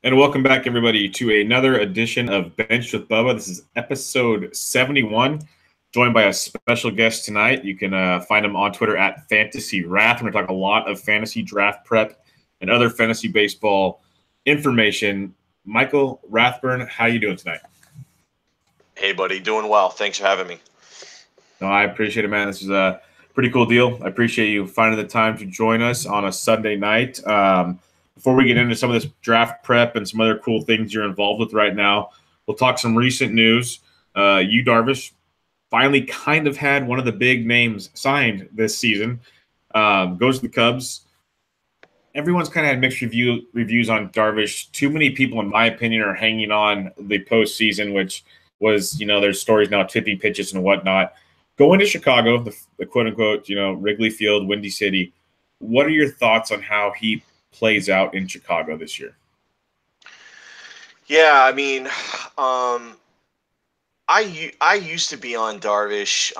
And welcome back, everybody, to another edition of Bench with Bubba. This is episode 71, joined by a special guest tonight. You can find him on Twitter at Fantasy Wrath. We're going to talk a lot of fantasy draft prep and other fantasy baseball information. Michael Rathburn, how you doing tonight? Hey, buddy. Doing well. Thanks for having me. No, I appreciate it, man. This is a pretty cool deal. I appreciate you finding the time to join us on a Sunday night. Before we get into some of this draft prep and some other cool things you're involved with right now, we'll talk some recent news. Yu Darvish finally kind of had one of the big names signed this season. Goes to the Cubs. Everyone's kind of had mixed reviews on Darvish. Too many people, in my opinion, are hanging on the postseason, which was, there's stories now, tipping pitches and whatnot. Going to Chicago, the quote-unquote, Wrigley Field, Windy City, what are your thoughts on how he plays out in Chicago this year? Yeah, I mean, I used to be on Darvish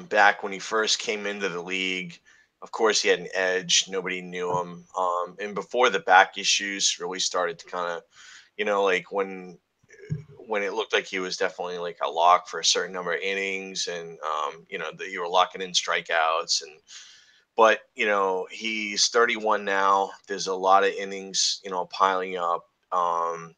back when he first came into the league. Of course, he had an edge. Nobody knew him. And before the back issues really started to kind of, like when it looked like he was definitely like a lock for a certain number of innings and, that you were locking in strikeouts But, he's 31 now. There's a lot of innings, piling up. I'm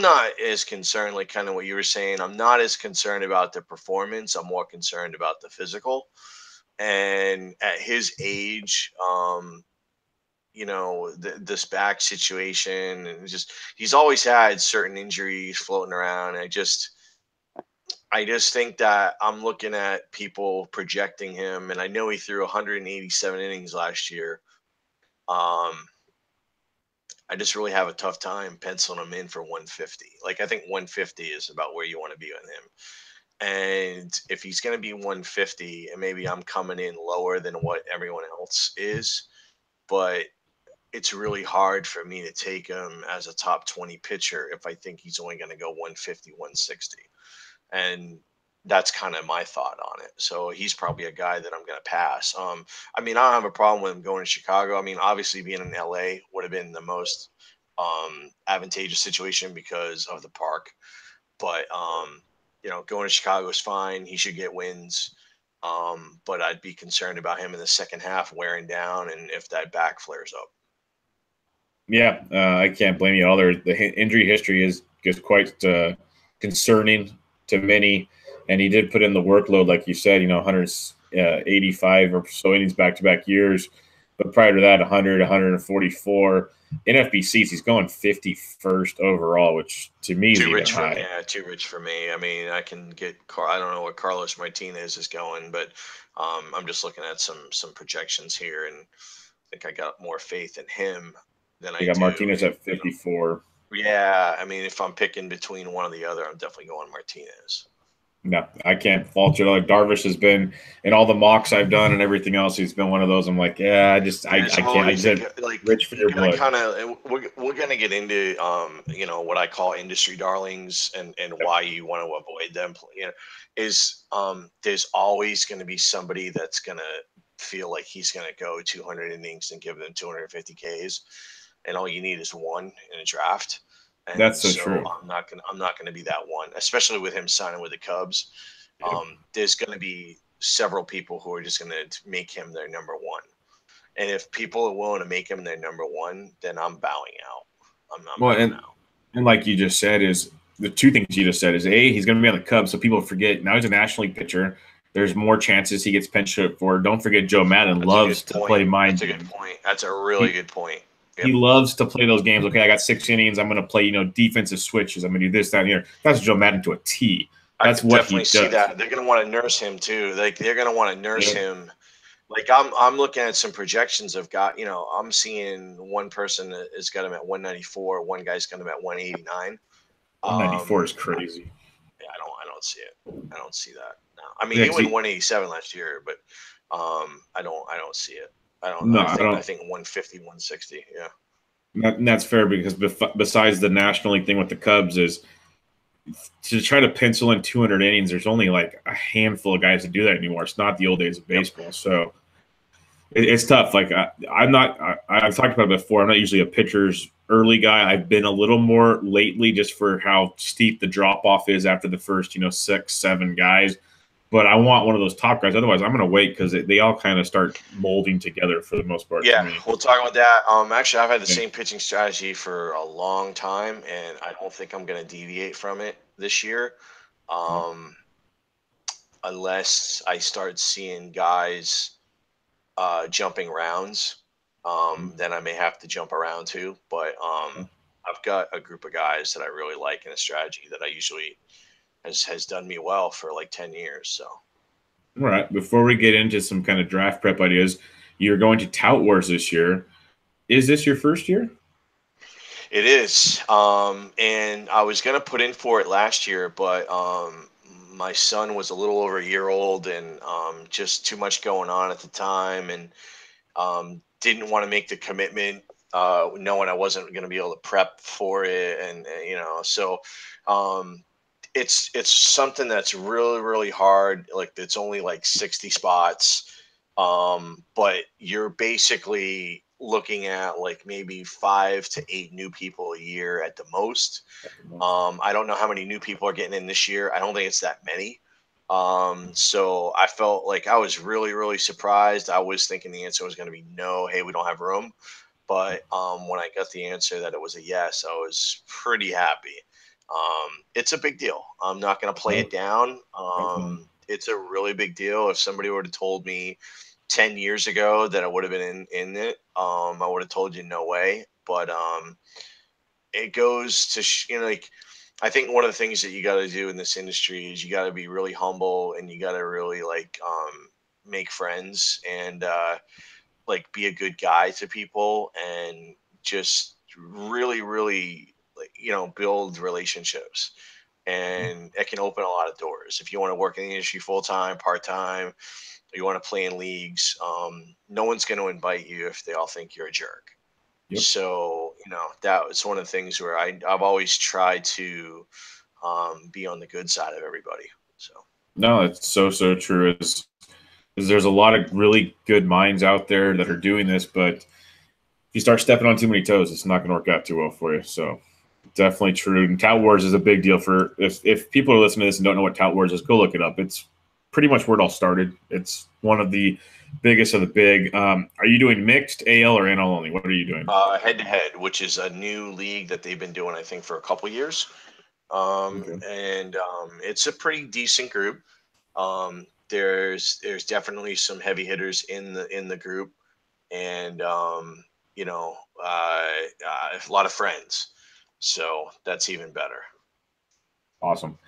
not as concerned, like kind of what you were saying. I'm not as concerned about the performance. I'm more concerned about the physical. And at his age, this back situation and he's always had certain injuries floating around. I just think that I'm looking at people projecting him, and I know he threw 187 innings last year. I just really have a tough time penciling him in for 150. Like, I think 150 is about where you want to be with him. And if he's going to be 150, and maybe I'm coming in lower than what everyone else is, but it's really hard for me to take him as a top 20 pitcher if I think he's only going to go 150, 160. And that's kind of my thought on it. So he's probably a guy that I'm going to pass. I don't have a problem with him going to Chicago. I mean, obviously being in LA would have been the most advantageous situation because of the park. But, going to Chicago is fine. He should get wins. But I'd be concerned about him in the second half wearing down and if that back flares up. Yeah, I can't blame you at all. The injury history is quite concerning to many, and he did put in the workload, like you said, 185 or so innings back-to-back years. But prior to that, 100, 144. In FBCs, he's going 51st overall, which to me is too rich high. Too rich for me. I mean, I can get I don't know what Carlos Martinez is going, but I'm just looking at some projections here, and I think I got more faith in him than I got Martinez at 54. Yeah, I mean, if I'm picking between one or the other, I'm definitely going Martinez. No, I can't fault you. Like, Darvish has been in all the mocks I've done and everything else. He's been one of those. I'm like, yeah, I can't. I said, rich for your blood. We're gonna get into what I call industry darlings and why you want to avoid them. There's always going to be somebody that's gonna feel like he's gonna go 200 innings and give them 250 Ks, and all you need is one in a draft. And that's so true. I'm not gonna be that one, especially with him signing with the Cubs. There's gonna be several people who are just gonna make him their number one. And if people are willing to make him their number one, then I'm bowing out. I'm bowing out. And like you just said, is the two things you just said is he's gonna be on the Cubs, so people forget now he's a National League pitcher. There's more chances he gets pinch hit for. Don't forget Joe Madden loves to play mind. That's a good point. That's a really good point. Yep. He loves to play those games. Okay, I got 6 innings. I'm going to play, defensive switches. I'm going to do this, that, and here. That's Joe Madden to a T. That's what he does. See that. They're going to want to nurse him too. Like, they're going to want to nurse him. Like, I'm looking at some projections of I'm seeing one person that has got him at 194. One guy's got him at 189. 194 is crazy. Yeah, I don't see it. I don't see that. No. I mean, he went 187 last year, but I don't see it. I think 150, 160. Yeah. And that's fair because besides the National League thing with the Cubs is to try to pencil in 200 innings, there's only like a handful of guys that do that anymore. It's not the old days of baseball. So It's tough. Like I'm not. I've talked about it before. I'm not usually a pitcher's early guy. I've been a little more lately, just for how steep the drop off is after the first, 6, 7 guys. But I want one of those top guys. Otherwise, I'm going to wait because they all kind of start molding together for the most part for Yeah, me. we'll talk about that. Actually, I've had the Okay. same pitching strategy for a long time, and I don't think I'm going to deviate from it this year, um, unless I start seeing guys jumping rounds. Then I may have to jump around too. But I've got a group of guys that I really like in a strategy that I usually has done me well for like 10 years. So. All right. Before we get into some kind of draft prep ideas, you're going to Tout Wars this year. Is this your first year? It is. And I was going to put in for it last year, but my son was a little over a year old and just too much going on at the time, and didn't want to make the commitment, knowing I wasn't going to be able to prep for it. And, so it's something that's really, really hard. Like, it's only like 60 spots. But you're basically looking at like maybe 5 to 8 new people a year at the most. I don't know how many new people are getting in this year. I don't think it's that many. So I felt like I was really, really surprised. I was thinking the answer was going to be no, hey, we don't have room. But when I got the answer that it was a yes, I was pretty happy. It's a big deal. I'm not going to play it down. It's a really big deal. If somebody would have told me 10 years ago that I would have been in it, I would have told you no way. But it goes to, like, I think one of the things that you got to do in this industry is you got to be really humble, and you got to really like make friends, and like be a good guy to people, and just really, really, like, build relationships. And it can open a lot of doors. If you want to work in the industry full time, part time, you want to play in leagues, no one's going to invite you if they all think you're a jerk. Yep. So, that was one of the things where I've always tried to be on the good side of everybody. So. No, it's so true. Is there's a lot of really good minds out there that are doing this, but if you start stepping on too many toes, it's not going to work out too well for you. So definitely true. And Tout Wars is a big deal for if people are listening to this and don't know what Tout Wars is, go look it up. It's pretty much where it all started. It's one of the biggest of the big. Are you doing mixed, AL, or NL only? What are you doing? Head to head, which is a new league that they've been doing, I think, for a couple years. Okay. And it's a pretty decent group. There's definitely some heavy hitters in the group, and a lot of friends. So that's even better. Awesome.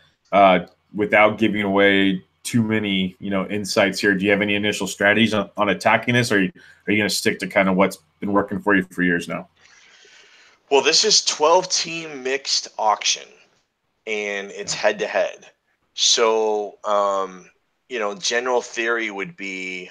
Without giving away too many, insights here, do you have any initial strategies on attacking this, or are you going to stick to kind of what's been working for you for years now? Well, this is 12-team mixed auction, and it's head to head. So, general theory would be,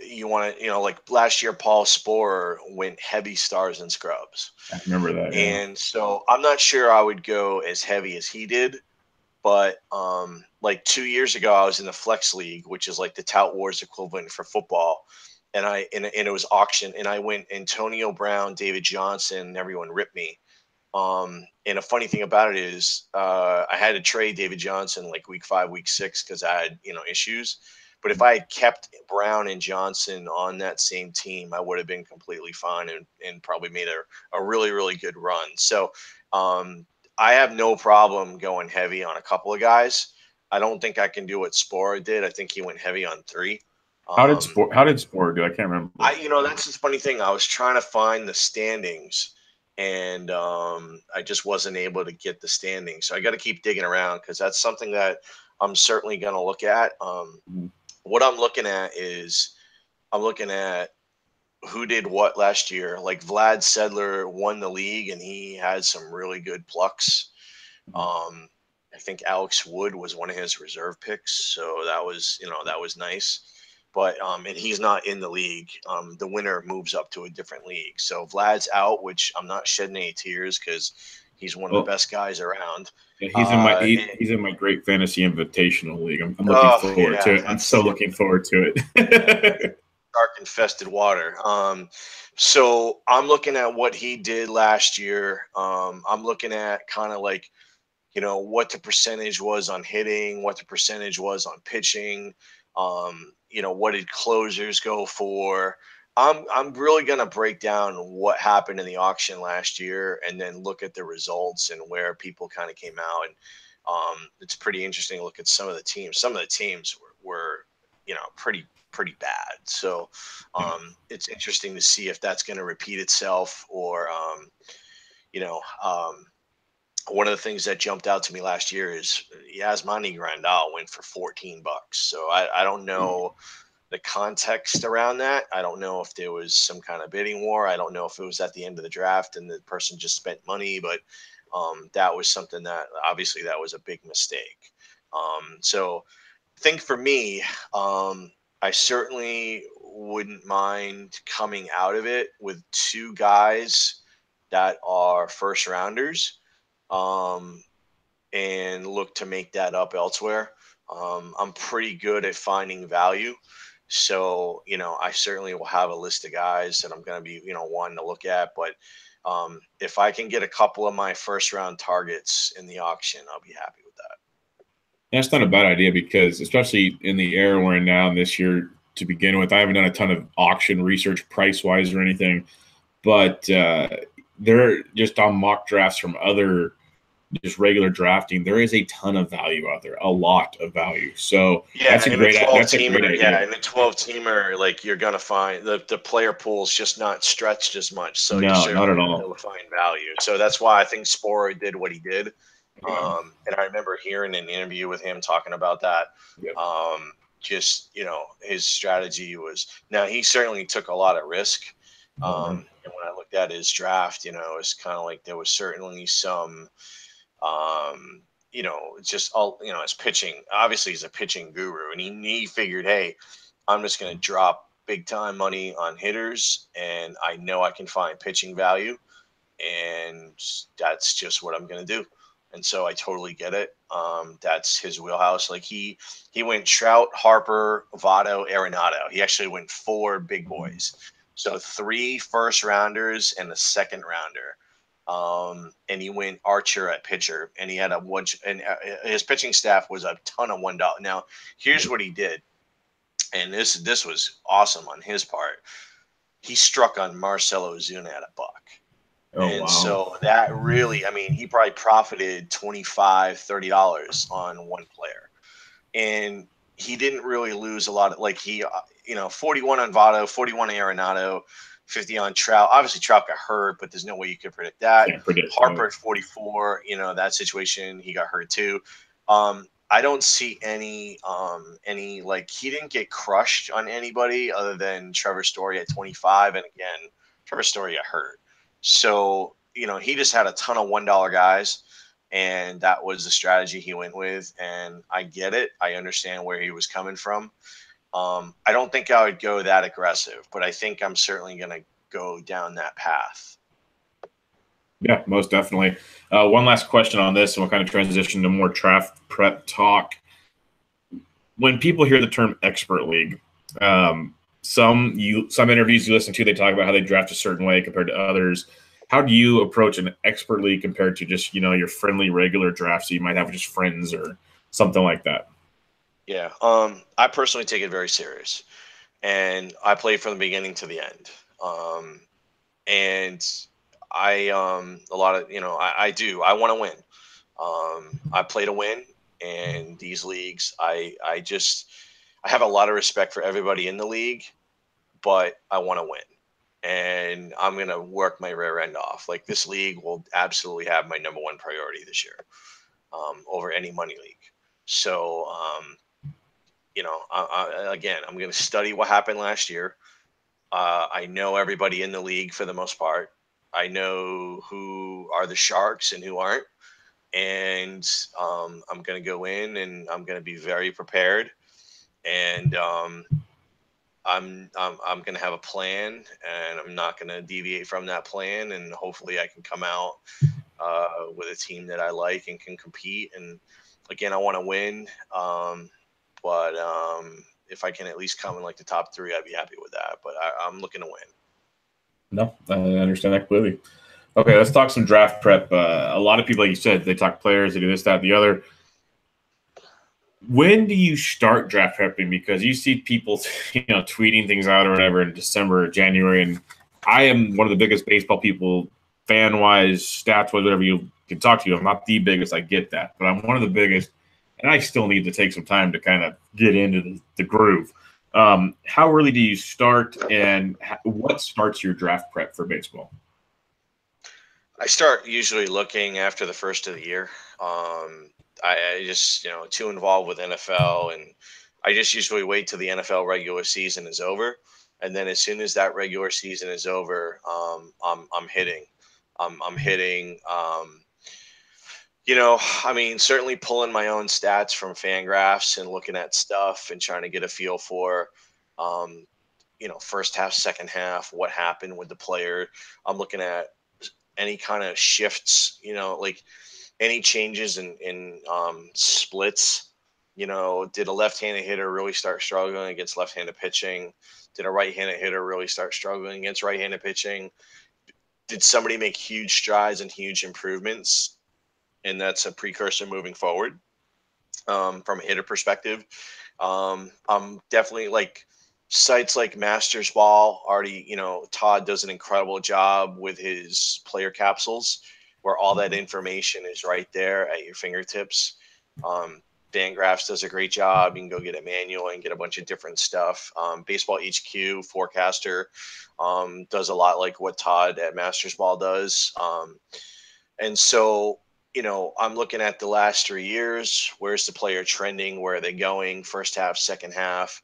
you want to, like last year, Paul Sporer went heavy stars and scrubs. I remember that. Yeah. And so I'm not sure I would go as heavy as he did, but like 2 years ago, I was in the Flex League, which is like the Tout Wars equivalent for football. And it was auction, and I went Antonio Brown, David Johnson, and everyone ripped me. And a funny thing about it is, I had to trade David Johnson like week 5, week 6, because I had issues. But if I had kept Brown and Johnson on that same team, I would have been completely fine, and probably made a really, really good run. So I have no problem going heavy on a couple of guys. I don't think I can do what Spora did. I think he went heavy on 3. How did Sport do? I can't remember. That's the funny thing. I was trying to find the standings, and I just wasn't able to get the standings. So I got to keep digging around, because that's something that I'm certainly going to look at. What I'm looking at is I'm looking at who did what last year. Like Vlad Sedler won the league, and he had some really good plucks. I think Alex Wood was one of his reserve picks, so that was nice. But and he's not in the league. The winner moves up to a different league. So Vlad's out, which I'm not shedding any tears, because He's one of the best guys around. Yeah, he's in my great fantasy invitational league. I'm looking forward to it. I'm so looking forward to it. Shark infested water. So I'm looking at what he did last year. I'm looking at kind of like, you know, what the percentage was on hitting, what the percentage was on pitching. You know, what did closers go for? I'm really gonna break down what happened in the auction last year, and then look at the results and where people kind of came out. And it's pretty interesting to look at some of the teams. Some of the teams were you know, pretty bad. So it's interesting to see if that's going to repeat itself, or you know. One of the things that jumped out to me last year is Yasmani Grandal went for $14. So I don't know the context around that. I don't know if there was some kind of bidding war. I don't know if it was at the end of the draft and the person just spent money, but that was something that obviously that was a big mistake. So I think for me, I certainly wouldn't mind coming out of it with two guys that are first rounders, and look to make that up elsewhere. I'm pretty good at finding value. So, you know, I certainly will have a list of guys that I'm going to be, you know, wanting to look at. But if I can get a couple of my first round targets in the auction, I'll be happy with that. That's not a bad idea, because especially in the era we're in now, this year to begin with, I haven't done a ton of auction research price wise or anything, but they're just on mock drafts from other just regular drafting. There is a ton of value out there, a lot of value. So that's a great idea. Yeah, in the 12-teamer, like, you're gonna find the player pool's just not stretched as much. So no, you're certainly not at all. able to find value. So that's why I think Sporer did what he did. Yeah. And I remember hearing an interview with him talking about that. Yep. Just, you know, his strategy was, now he certainly took a lot of risk. And when I looked at his draft, you know, it's kind of like there was certainly some, you know, just all, you know, his pitching, obviously he's a pitching guru, and he figured, hey, I'm just going to drop big time money on hitters, and I know I can find pitching value, and that's just what I'm going to do. And so I totally get it. That's his wheelhouse. Like he went Trout, Harper, Votto, Arenado. He actually went 4 big boys. So 3 first rounders and a second rounder. And he went Archer at pitcher, and he had a one, and his pitching staff was a ton of $1. Now, here's what he did, and this was awesome on his part. He struck on Marcell Ozuna at $1. Oh, and wow. So that really, I mean, he probably profited $25, $30 on one player. And he didn't really lose a lot of, like, he, you know, 41 on Votto, 41 on Arenado, 50 on Trout. Obviously, Trout got hurt, but there's no way you could predict that. Harper at 44, you know, that situation, he got hurt too. I don't see any, like, he didn't get crushed on anybody other than Trevor Story at 25. And again, Trevor Story got hurt. So, you know, he just had a ton of $1 guys, and that was the strategy he went with. And I get it. I understand where he was coming from. I don't think I would go that aggressive, but I think I'm certainly going to go down that path. Yeah, most definitely. One last question on this, and we'll kind of transition to more draft prep talk. When people hear the term expert league, some interviews you listen to, they talk about how they draft a certain way compared to others. How do you approach an expert league compared to just, you know, your friendly regular drafts that you might have with just friends or something like that? Yeah, I personally take it very serious, and I play from the beginning to the end. And I, a lot of, you know, I want to win. I play to win, and these leagues, I have a lot of respect for everybody in the league, but I want to win, and I'm going to work my rear end off. Like, this league will absolutely have my number one priority this year, over any money league. So, you know, again, I'm going to study what happened last year. I know everybody in the league for the most part. I know who are the sharks and who aren't. And I'm going to go in, and I'm going to be very prepared. And I'm going to have a plan, and I'm not going to deviate from that plan. And hopefully I can come out with a team that I like and can compete. And again, I want to win. But if I can at least come in like the top 3, I'd be happy with that. But I'm looking to win. No, I understand that clearly. Okay, let's talk some draft prep. A lot of people, like you said, they talk players, they do this, that, and the other. When do you start draft prepping? Because you see people, tweeting things out or whatever in December or January, and I am one of the biggest baseball people, fan-wise, stats-wise, whatever you can talk to. I'm not the biggest, I get that, but I'm one of the biggest, and I still need to take some time to kind of get into the groove. How early do you start, and what starts your draft prep for baseball? I start usually looking after the first of the year. I just, too involved with NFL, and I just usually wait till the NFL regular season is over, and then as soon as that regular season is over, I'm hitting. I'm hitting. I mean, certainly pulling my own stats from Fangraphs and looking at stuff and trying to get a feel for, um, first half, second half, what happened with the player. I'm looking at any kind of shifts, like any changes in splits. Did a left-handed hitter really start struggling against left-handed pitching? Did a right-handed hitter really start struggling against right-handed pitching? Did somebody make huge strides and huge improvements? And that's a precursor moving forward, from a hitter perspective. I'm definitely like sites like Masters Ball already, Todd does an incredible job with his player capsules where all that information is right there at your fingertips. Fangraphs does a great job. You can go get a manual and get a bunch of different stuff. Baseball HQ Forecaster does a lot like what Todd at Masters Ball does. And so, I'm looking at the last 3 years. Where's the player trending? Where are they going? First half, second half,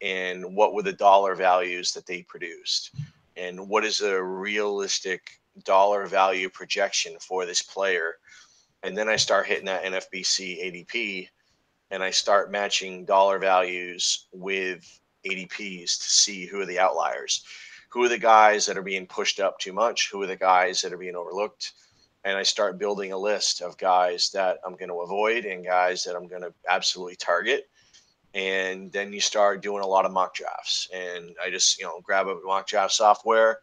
and what were the dollar values that they produced, and what is a realistic dollar value projection for this player? And then I start hitting that NFBC ADP, and I start matching dollar values with ADPs to see who are the outliers, who are the guys that are being pushed up too much, who are the guys that are being overlooked. And I start building a list of guys that I'm going to avoid and guys that I'm going to absolutely target. And then you start doing a lot of mock drafts. And I just, grab a mock draft software.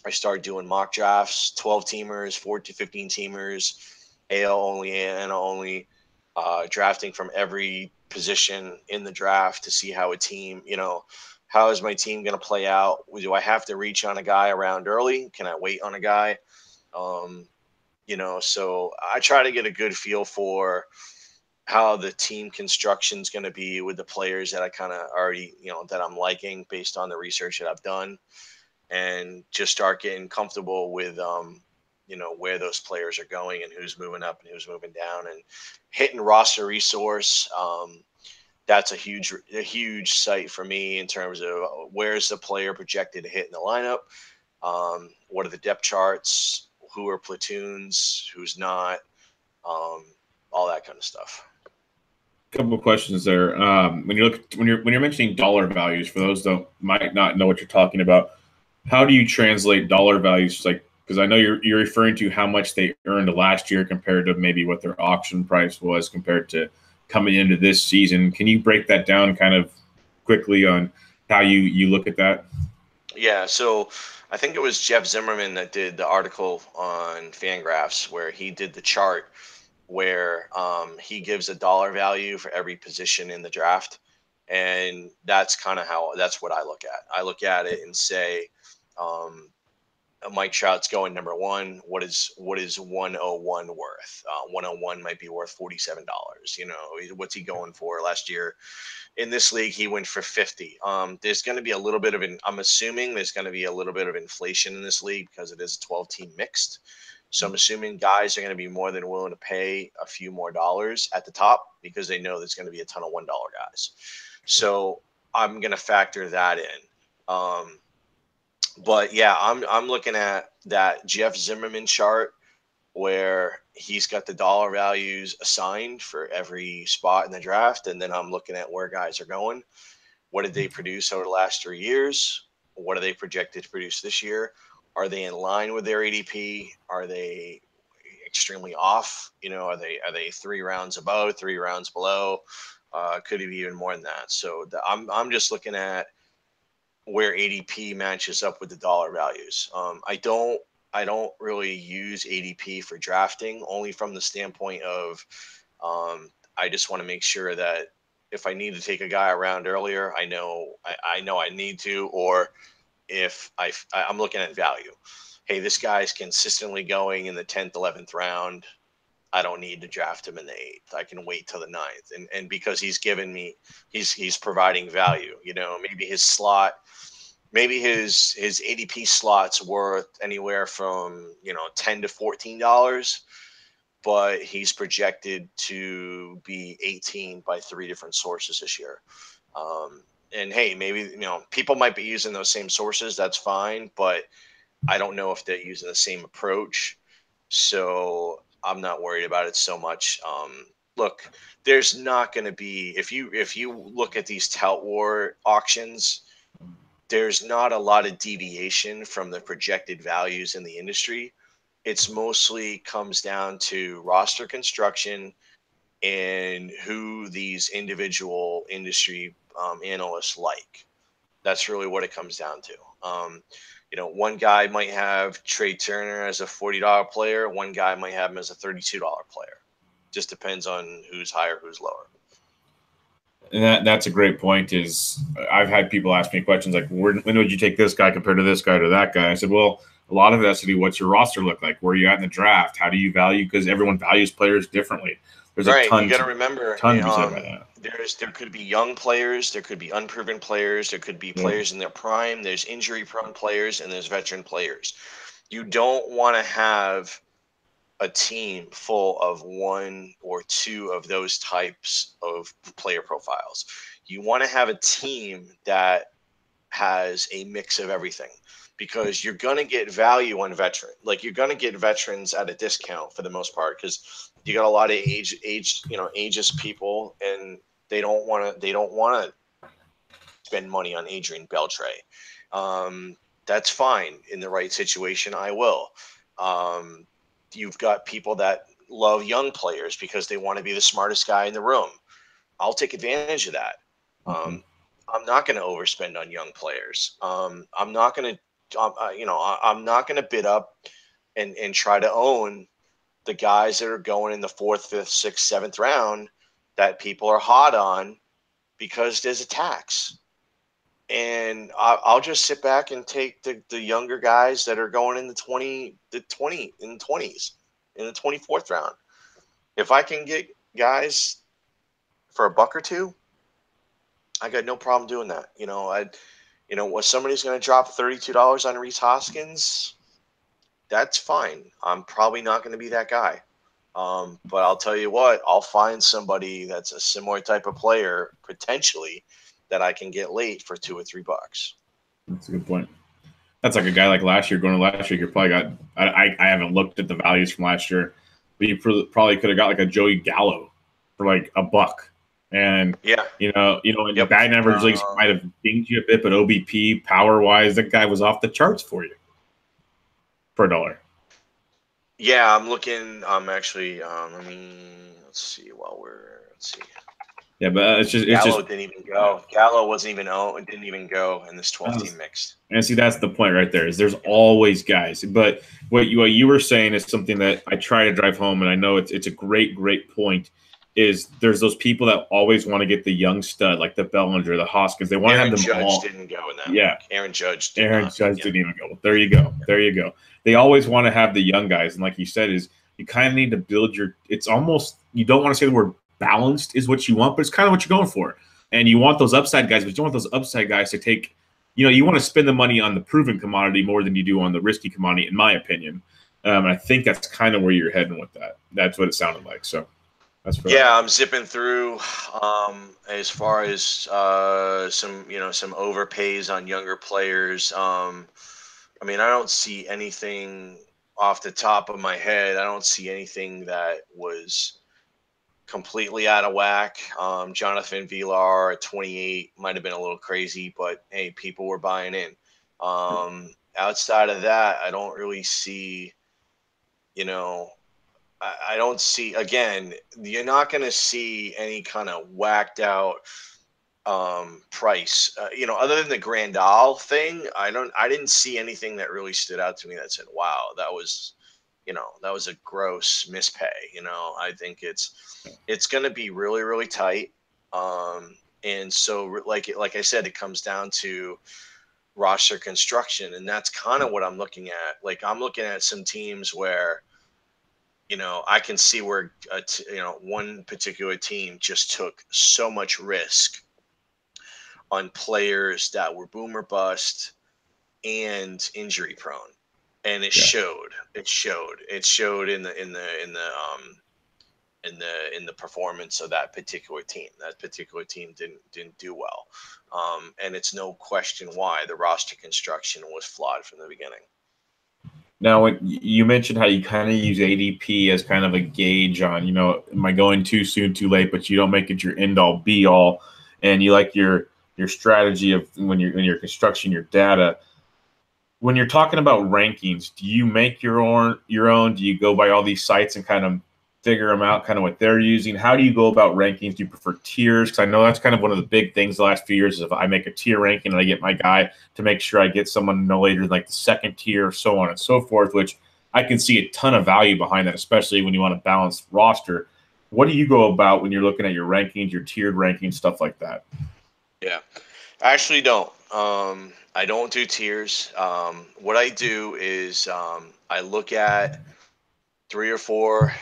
I start doing mock drafts, 12 teamers, 14 to 15 teamers, AL only, ANL only, drafting from every position in the draft to see how a team, how is my team going to play out? Do I have to reach on a guy around early? Can I wait on a guy? So I try to get a good feel for how the team construction is going to be with the players that I kind of already, that I'm liking based on the research that I've done, and just start getting comfortable with, where those players are going and who's moving up and who's moving down, and hitting roster resource. That's a huge site for me in terms of where's the player projected to hit in the lineup. What are the depth charts? Who are platoons? Who's not? All that kind of stuff. Couple of questions there. When you're mentioning dollar values, for those that might not know what you're talking about, how do you translate dollar values? Like, because I know you're referring to how much they earned last year compared to maybe what their auction price was compared to coming into this season. Can you break that down kind of quickly on how you look at that? Yeah, so I think it was Jeff Zimmerman that did the article on Fangraphs where he did the chart where he gives a dollar value for every position in the draft. And that's what I look at. I look at it and say, Mike Trout's going number one. What is 101 worth? 101 might be worth $47. What's he going for? Last year in this league, he went for 50. There's going to be a little bit of I'm assuming there's going to be a little bit of inflation in this league because it is a 12-team mixed. So I'm assuming guys are going to be more than willing to pay a few more dollars at the top because they know there's going to be a ton of $1 guys. So I'm going to factor that in. But yeah, I'm looking at that Jeff Zimmerman chart where he's got the dollar values assigned for every spot in the draft. And then I'm looking at where guys are going. What did they produce over the last 3 years? What are they projected to produce this year? Are they in line with their ADP? Are they extremely off? You know, are they 3 rounds above, 3 rounds below? Could it be even more than that? So I'm just looking at where ADP matches up with the dollar values. I don't really use ADP for drafting, only from the standpoint of I just want to make sure that if I need to take a guy around earlier, I know I need to, or if I'm looking at value. Hey, this guy's consistently going in the 10th, 11th round. I don't need to draft him in the 8th. I can wait till the 9th. And because he's given me, he's providing value. You know, maybe his slot, maybe his ADP slot's worth anywhere from, you know, $10 to $14, but he's projected to be 18 by 3 different sources this year. And hey, maybe, you know, people might be using those same sources. That's fine, but I don't know if they're using the same approach. So I'm not worried about it so much. Look, there's not going to be, if you look at these Tout War auctions, there's not a lot of deviation from the projected values in the industry. It's mostly comes down to roster construction and who these individual industry analysts like. That's really what it comes down to. You know, one guy might have Trey Turner as a $40 player. One guy might have him as a $32 player. Just depends on who's higher, who's lower. And that's a great point. Is I've had people ask me questions like, when would you take this guy compared to this guy to that guy? I said, well, a lot of it has to do what's your roster look like? Where are you at in the draft? How do you value? Because everyone values players differently. There's a ton. You got to remember, ton to be said by that. There could be young players, there could be unproven players, there could be players in their prime. There's injury-prone players, and there's veteran players. You don't want to have a team full of 1 or 2 of those types of player profiles. You want to have a team that has a mix of everything, because you're going to get value on veteran. Like, you're going to get veterans at a discount for the most part, because you got a lot of ageist people, and they don't want to spend money on Adrian Beltre. That's fine. In the right situation, I will. You've got people that love young players because they want to be the smartest guy in the room. I'll take advantage of that. I'm not going to overspend on young players. I'm not going to, I'm not going to bid up and try to own the guys that are going in the 4th, 5th, 6th, 7th round that people are hot on, because there's a tax. And I'll just sit back and take the younger guys that are going in the 20s, in the 24th round. If I can get guys for $1 or $2, I got no problem doing that. When somebody's going to drop $32 on Rhys Hoskins, that's fine. I'm probably not going to be that guy. But I'll tell you what, I'll find somebody that's a similar type of player, potentially, that I can get late for $2 or $3. That's a good point. That's like a guy like last year. Going to last year, you probably got. I haven't looked at the values from last year, but you probably could have got like a Joey Gallo for like $1. And in batting average leagues, might have dinged you a bit, but OBP power wise, that guy was off the charts for you for $1. Yeah, I'm looking. I'm actually. Let's see. Let's see. Yeah, but it's just didn't even go. Gallo wasn't even didn't even go in this 12-team mixed. And see, that's the point right there. Is there's always guys, but what you were saying is something that I try to drive home, and I know it's a great point. Is there's those people that always want to get the young stud, like the Bellinger, the Hoskins. They want to have them Judge all. Didn't go in that. Yeah, week. Aaron Judge. Didn't even go. There you go. There you go. They always want to have the young guys, and like you said, is you kind of need to build your. It's almost, you don't want to say the word balanced is what you want, but it's kind of what you're going for. And you want those upside guys, but you don't want those upside guys to take. You want to spend the money on the proven commodity more than you do on the risky commodity, in my opinion. I think that's kind of where you're heading with that. That's what it sounded like. So. I'm zipping through as far as some overpays on younger players. I don't see anything off the top of my head. I don't see anything that was completely out of whack. Jonathan Villar at 28 might have been a little crazy, but hey, people were buying in. outside of that, I don't really see, you know, I don't see, again, you're not going to see any kind of whacked out price. Other than the Grandal thing, I didn't see anything that really stood out to me that said, wow, that was a gross mispay. I think it's going to be really, really tight. And so like I said, it comes down to roster construction, and that's kind of what I'm looking at. Like, I'm looking at some teams where, I can see where one particular team just took so much risk on players that were boomer bust and injury prone, and it showed. It showed in the performance of that particular team. That particular team didn't do well, and it's no question why the roster construction was flawed from the beginning. Now, when you mentioned how you kind of use ADP as kind of a gauge on, am I going too soon, too late? But you don't make it your end all, be all, and you like your strategy of when you're constructing your data. When you're talking about rankings, do you make your own? Do you go by all these sites and kind of figure them out, kind of what they're using? How do you go about rankings? Do you prefer tiers? Because I know that's kind of one of the big things the last few years is if I make a tier ranking and I get my guy to make sure I get someone no later than like the second tier, so on and so forth, which I can see a ton of value behind that, especially when you want to balance roster. What do you go about when you're looking at your rankings, your tiered rankings, stuff like that? Yeah, I actually don't. I don't do tiers. What I do is I look at 3 or 4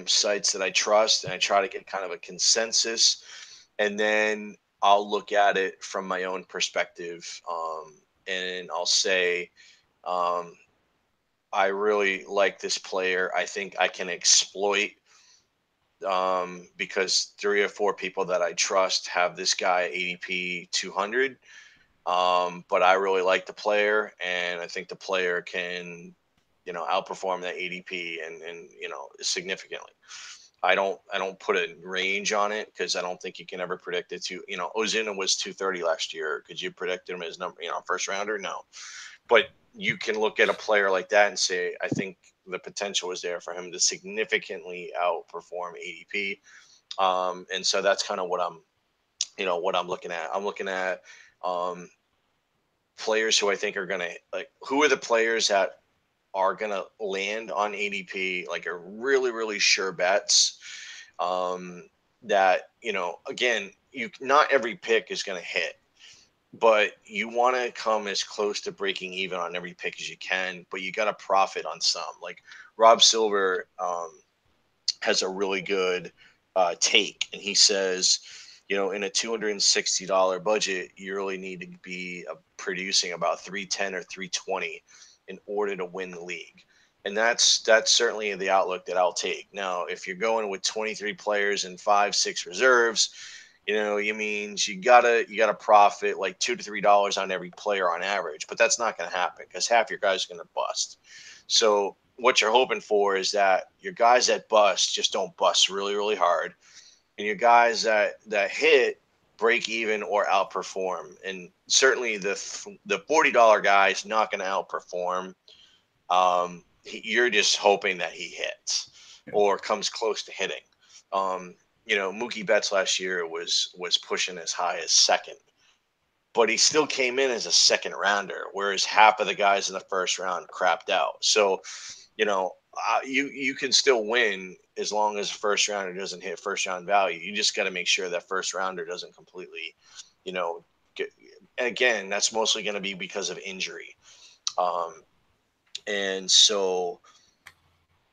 sites that I trust, and I try to get kind of a consensus, and then I'll look at it from my own perspective, and I'll say, I really like this player. I think I can exploit, because 3 or 4 people that I trust have this guy ADP 200. But I really like the player, and I think the player can, outperform that ADP and significantly. I don't put a range on it because I don't think you can ever predict it. Ozuna was 230 last year. Could you predict him as first rounder? No, but you can look at a player like that and say, I think the potential is there for him to significantly outperform ADP. And so that's kind of what I'm looking at. I'm looking at players who I think are going to, who are the players that are going to land on ADP, like, are really, really sure bets, that, again, not every pick is going to hit, but you want to come as close to breaking even on every pick as you can, but you got to profit on some. Like, Rob Silver has a really good take, and he says, in a $260 budget, you really need to be producing about 310 or 320 in order to win the league. And that's certainly the outlook that I'll take. Now, if you're going with 23 players and 5-6 reserves, means you gotta profit like $2 to $3 on every player on average, but that's not going to happen because half your guys are going to bust. So what you're hoping for is that your guys that bust just don't bust really, really hard, and your guys that hit break even or outperform. And certainly the $40 guy is not going to outperform. You're just hoping that he hits or comes close to hitting. Mookie Betts last year was pushing as high as second, but he still came in as a second rounder, whereas half of the guys in the first round crapped out. So, you can still win as long as first rounder doesn't hit first round value. You just got to make sure that first rounder doesn't completely, again, that's mostly going to be because of injury. And so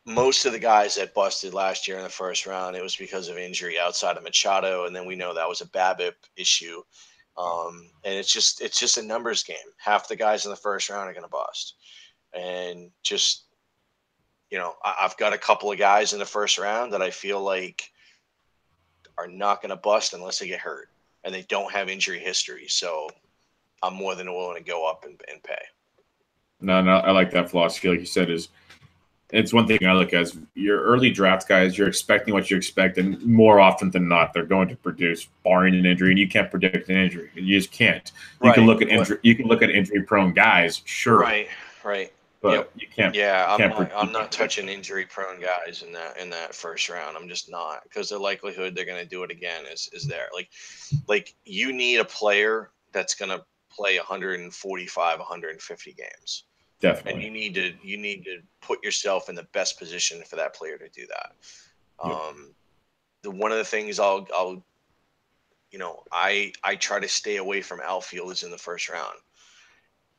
most of the guys that busted last year in the first round, it was because of injury outside of Machado. And then we know that was a BABIP issue. And it's just a numbers game. Half the guys in the first round are going to bust. And just, I've got a couple of guys in the first round that I feel like are not going to bust unless they get hurt and they don't have injury history. So I'm more than willing to go up and pay. No, I like that philosophy. Like you said, is it's one thing I look at is your early draft guys, you're expecting what you expect, and more often than not, they're going to produce, barring an injury, and you can't predict an injury. You just can't. You can look at injury prone guys, sure. Right. But yep. you can't. Yeah, I'm not touching injury prone guys in that first round. I'm just not, because the likelihood they're going to do it again is there. Like you need a player that's going to play 145, 150 games. Definitely. And you need to put yourself in the best position for that player to do that. One of the things I try to stay away from outfielders in the first round.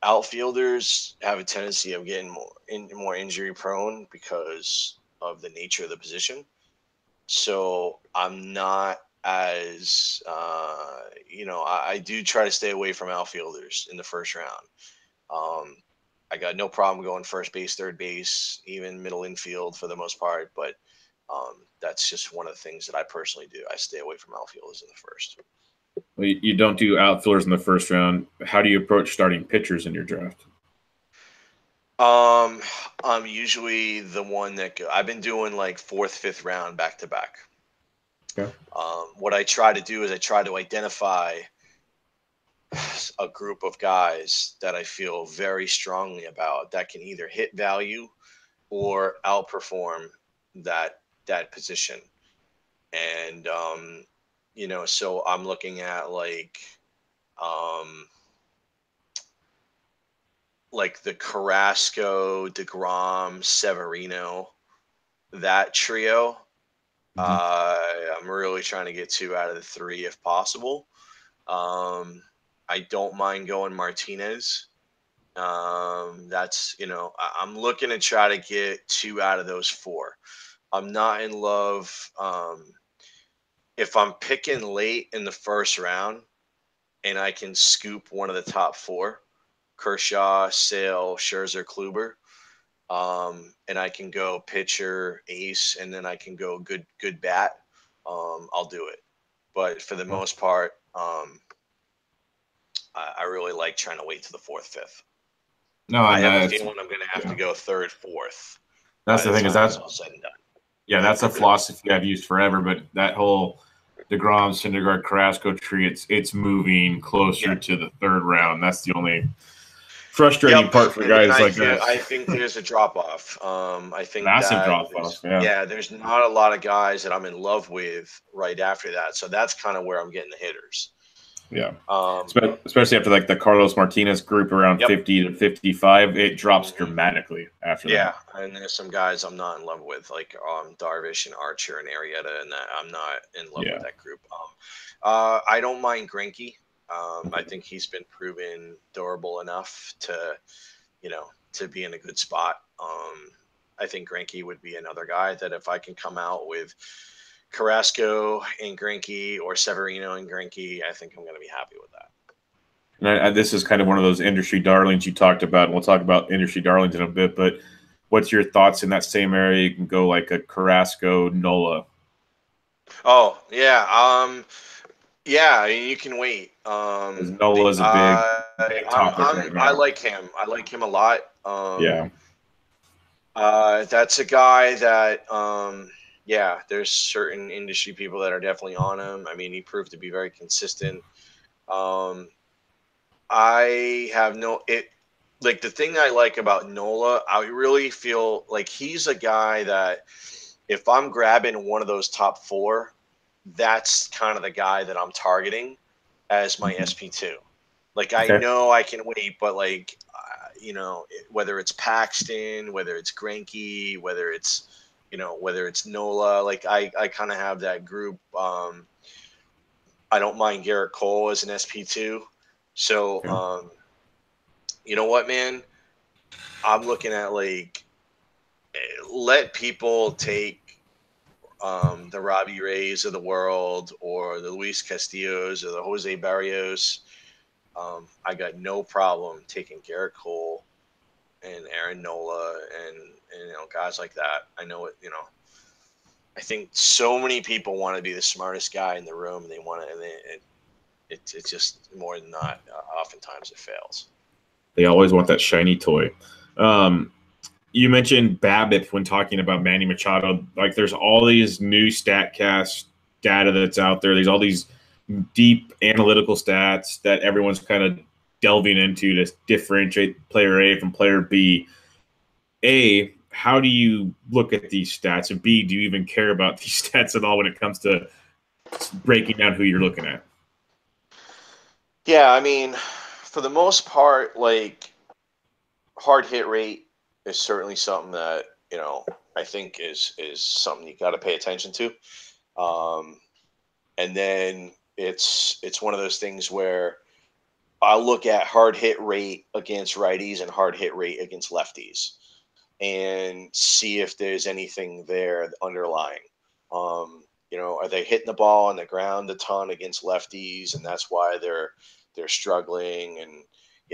Outfielders have a tendency of getting more injury prone because of the nature of the position. So I'm not as I do try to stay away from outfielders in the first round. I got no problem going first base, third base, even middle infield for the most part. But that's just one of the things that I personally do. I stay away from outfielders in the first. Well, you don't do outfielders in the first round. How do you approach starting pitchers in your draft? I'm usually the one that I've been doing like fourth, fifth round back to back. Okay. What I try to do is I try to identify a group of guys that I feel very strongly about that can either hit value or outperform that position. And so I'm looking at like the Carrasco, DeGrom, Severino, that trio. I'm really trying to get 2 out of the 3 if possible. I don't mind going Martinez. That's, I'm looking to try to get 2 out of those 4. I'm not in love. If I'm picking late in the first round and I can scoop one of the top 4, Kershaw, Sale, Scherzer, Kluber, and I can go pitcher, ace, and then I can go good bat, I'll do it. But for the most part, I really like trying to wait to the 4th, 5th. No, I have a feeling I'm going to have to go 3rd, 4th. That's the thing, is that's all said and done. Yeah, that's a philosophy I've used forever. But that whole DeGrom, Syndergaard, Carrasco tree, it's moving closer to the 3rd round. That's the only frustrating part for guys like us. I think there's a drop off. I think massive drop off. Yeah, there's not a lot of guys that I'm in love with right after that. So that's kind of where I'm getting the hitters. Yeah, especially after like the Carlos Martinez group around 50 to 55, it drops dramatically after that. Yeah, and there's some guys I'm not in love with, like Darvish and Archer and Arrieta, and that I'm not in love with that group. I don't mind Greinke. I think he's been proven durable enough to be in a good spot. I think Greinke would be another guy that if I can come out with Carrasco and Greinke or Severino and Greinke, I think I'm going to be happy with that. And this is kind of one of those industry darlings you talked about. And we'll talk about industry darlings in a bit, but what's your thoughts in that same area? You can go like a Carrasco, Nola. Oh, yeah. Yeah, you can wait. Nola's a big topic right now. I like him. I like him a lot. That's a guy that there's certain industry people that are definitely on him. I mean, he proved to be very consistent. I have the thing I like about Nola, I really feel like he's a guy that if I'm grabbing one of those top 4, that's kind of the guy that I'm targeting as my SP2. Like, I know I can wait, but like, whether it's Paxton, whether it's Greinke, whether it's Nola, like I kind of have that group. I don't mind Garrett Cole as an SP2. So, you know what, man? I'm looking at like, let people take the Robbie Rays of the world or the Luis Castillos or the Jose Barrios. I got no problem taking Garrett Cole and Aaron Nola and guys like that. I know it. I think so many people want to be the smartest guy in the room. They want to, and it's just more than not. Oftentimes it fails. They always want that shiny toy. You mentioned BABIP when talking about Manny Machado. Like, there's all these new StatCast data that's out there. There's all these deep analytical stats that everyone's kind of delving into to differentiate player A from player B. A, how do you look at these stats? And B, do you even care about these stats at all when it comes to breaking down who you're looking at? Yeah, I mean, for the most part, like, hard hit rate is certainly something that, I think is something you got to pay attention to. And then it's one of those things where I'll look at hard hit rate against righties and hard hit rate against lefties and see if there's anything there underlying. Are they hitting the ball on the ground a ton against lefties, and that's why they're struggling? And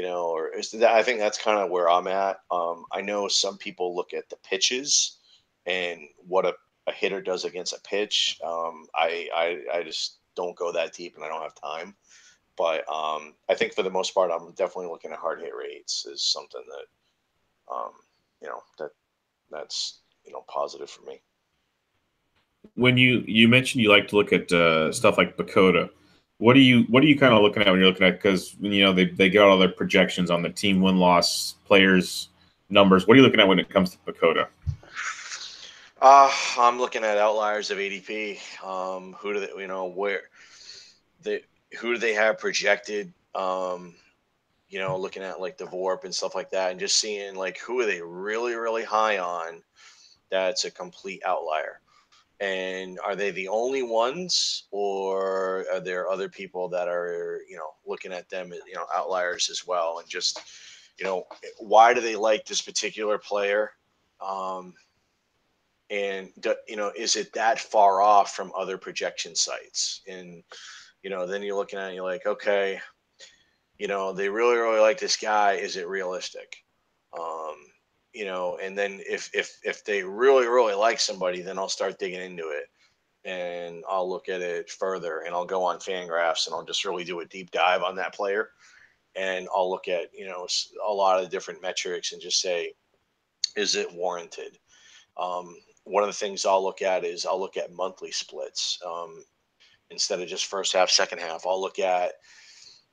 or is that, I think that's kind of where I'm at. I know some people look at the pitches and what a hitter does against a pitch. I just don't go that deep, and I don't have time. But I think for the most part, I'm definitely looking at hard hit rates as something that that's positive for me. When you mentioned you like to look at stuff like Bakota, what are you kind of looking at when you're looking at, because they get all their projections on the team win-loss players numbers. What are you looking at when it comes to Bakota? I'm looking at outliers of ADP. Who do who do they have projected? Looking at like the VORP and stuff like that, and just seeing like who are they really, really high on that's a complete outlier. And are they the only ones, or are there other people that are, looking at them as, outliers as well? And just, why do they like this particular player? And is it that far off from other projection sites? And, then you're looking at it and you're like, okay, they really, really like this guy. Is it realistic? And then if they really, really like somebody, then I'll start digging into it and I'll look at it further, and I'll go on Fangraphs and I'll just really do a deep dive on that player. And I'll look at, a lot of different metrics and just say, is it warranted? One of the things I'll look at is I'll look at monthly splits. Instead of just first half, second half, I'll look at,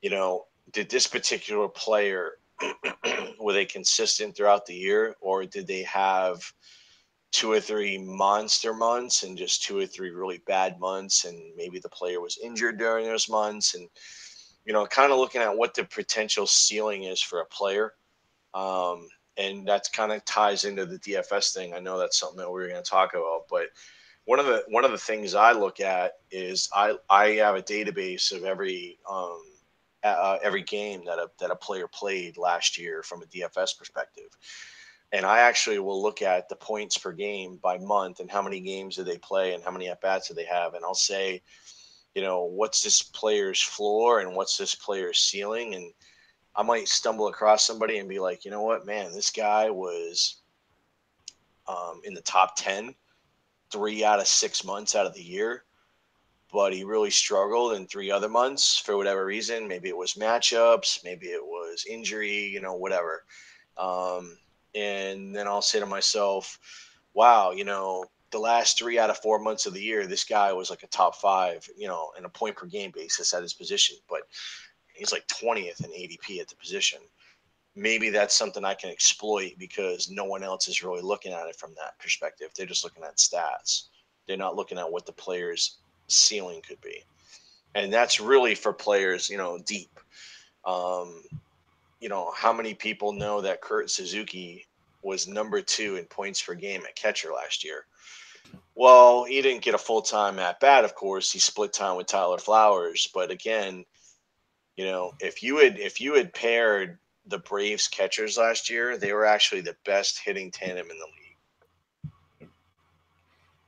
did this particular player, were they consistent throughout the year, or did they have 2 or 3 monster months and just 2 or 3 really bad months, and maybe the player was injured during those months? And kind of looking at what the potential ceiling is for a player. And that's kind of ties into the DFS thing. I know that's something that we're going to talk about, but one of the things I look at is I have a database of every game that a player played last year from a DFS perspective. And I actually will look at the points per game by month and how many games do they play and how many at-bats do they have. And I'll say, what's this player's floor and what's this player's ceiling? And I might stumble across somebody and be like, you know what, man, this guy was in the top 10, 3 out of 6 months out of the year, but he really struggled in 3 other months for whatever reason. Maybe it was matchups, maybe it was injury, whatever. And then I'll say to myself, wow, the last 3 out of 4 months of the year, this guy was like a top 5, in a point per game basis at his position, but he's like 20th in ADP at the position. Maybe that's something I can exploit because no one else is really looking at it from that perspective. They're just looking at stats. They're not looking at what the player's ceiling could be. And that's really for players, deep. How many people know that Kurt Suzuki was number 2 in points per game at catcher last year? Well, he didn't get a full-time at bat, of course. He split time with Tyler Flowers. But again, if you had paired the Braves catchers last year, they were actually the best hitting tandem in the league.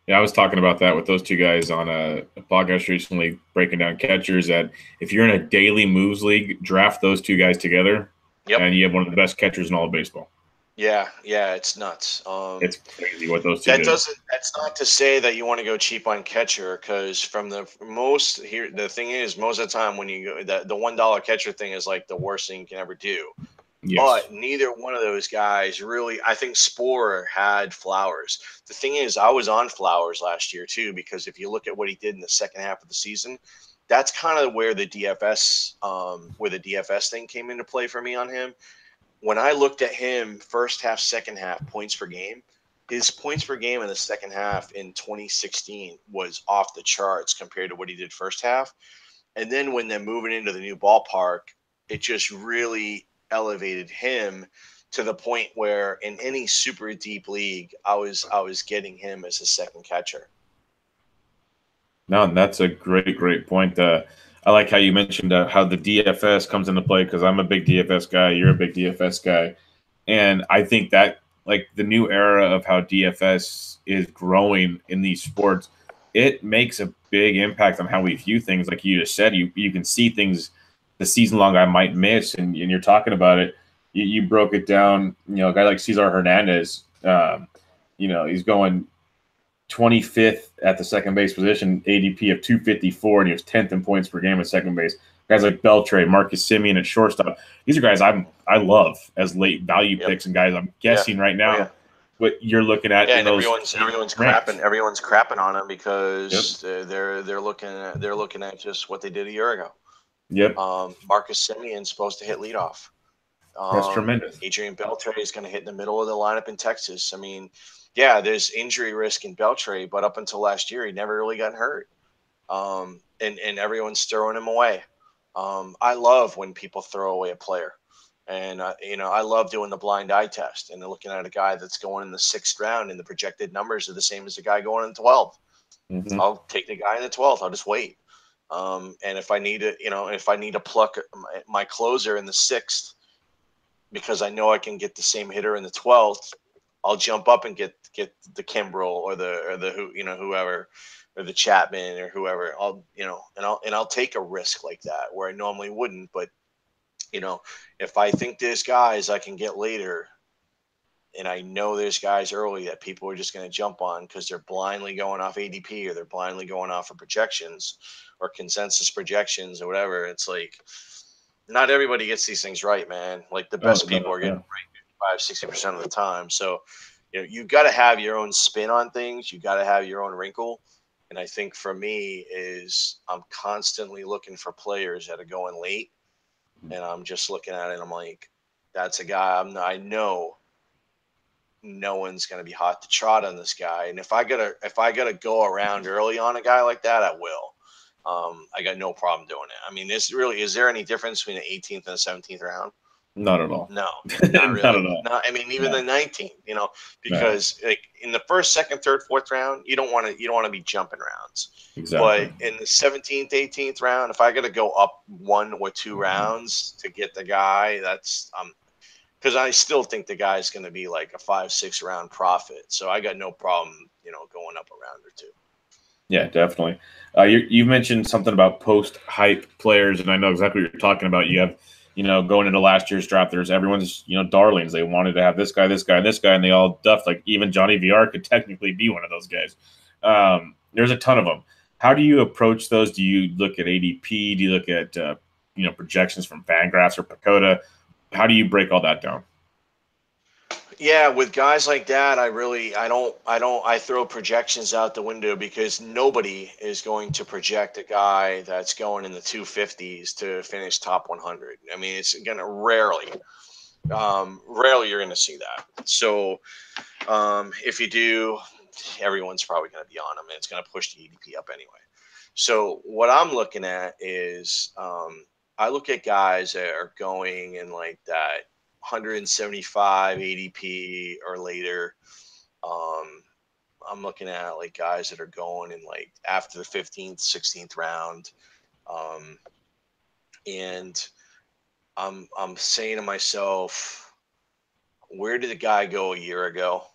Yeah, I was talking about that with those two guys on a podcast recently, breaking down catchers, that if you're in a daily moves league, draft those two guys together, and you have one of the best catchers in all of baseball. Yeah, it's nuts. It's crazy what those two do. That's not to say that you want to go cheap on catcher, because from the thing is, most of the time when you go, the $1 catcher thing is like the worst thing you can ever do. Yes. But neither one of those guys really. I think Sporer had Flowers. The thing is, I was on Flowers last year too, because if you look at what he did in the second half of the season, that's kind of where the DFS thing came into play for me on him. When I looked at him first half, second half points per game, his points per game in the second half in 2016 was off the charts compared to what he did first half. And then when they're moving into the new ballpark, it just really elevated him to the point where in any super deep league, I was getting him as a second catcher. No, that's a great point. I like how you mentioned how the DFS comes into play because I'm a big DFS guy. You're a big DFS guy, and I think that like the new era of how DFS is growing in these sports, it makes a big impact on how we view things. Like you just said, you can see things the season long I might miss, and you're talking about it. You broke it down. You know, a guy like Cesar Hernandez. He's going 25th at the second base position, ADP of 254, and he was 10th in points per game at second base. Guys like Beltre, Marcus Simeon at shortstop. These are guys I love as late value picks and guys I'm guessing right now what you're looking at in and those everyone's ranks. crapping on him because they're looking at just what they did a year ago. Yep. Marcus Simeon's supposed to hit leadoff. That's tremendous. Adrian Beltre is going to hit in the middle of the lineup in Texas. I mean, yeah, there's injury risk in Beltre, but up until last year, he never really got hurt. And everyone's throwing him away. I love when people throw away a player. And, I love doing the blind eye test and looking at a guy that's going in the 6th round and the projected numbers are the same as the guy going in the 12th. Mm-hmm. I'll take the guy in the 12th. I'll just wait. And if I need to pluck my closer in the 6th, because I know I can get the same hitter in the 12th, I'll jump up and get the Kimbrel or whoever, or the Chapman or whoever. I'll take a risk like that where I normally wouldn't. But if I think there's guys I can get later, and I know there's guys early that people are just going to jump on because they're blindly going off ADP or they're blindly going off of projections or consensus projections or whatever, it's like not everybody gets these things right, man. Like the best people are getting right 55-60% of the time. So, you got to have your own spin on things. You got to have your own wrinkle. And I think for me is I'm constantly looking for players that are going late. And I'm just looking at it and I'm like, that's a guy I know no one's going to be hot to trot on this guy. And if I gotta go around early on a guy like that, I will. I got no problem doing it. I mean, is there any difference between the 18th and the 17th round? Not at all. No, not really. Not at all. I mean, even the 19th, because like in the 1st, 2nd, 3rd, 4th round, you don't want to be jumping rounds. Exactly. But in the 17th, 18th round, if I got to go up 1 or 2 rounds to get the guy, that's because I still think the guy's going to be like a 5-6 round profit. So I got no problem, going up a round or 2. Yeah, definitely. You mentioned something about post-hype players, and I know exactly what you're talking about. You have, going into last year's draft, there's everyone's, darlings. They wanted to have this guy, this guy, and this guy, and they all duffed. Like even Johnny VR could technically be one of those guys. There's a ton of them. How do you approach those? Do you look at ADP? Do you look at, projections from Fangraphs or Pacoda? How do you break all that down? Yeah, with guys like that, I throw projections out the window because nobody is going to project a guy that's going in the 250s to finish top 100. I mean, it's gonna rarely you're gonna see that. So if you do, everyone's probably gonna be on him, and it's gonna push the ADP up anyway. So what I'm looking at is I look at guys that are going in like that 175 ADP or later. I'm looking at like guys that are going in like after the 15th, 16th round. And I'm saying to myself, where did the guy go a year ago?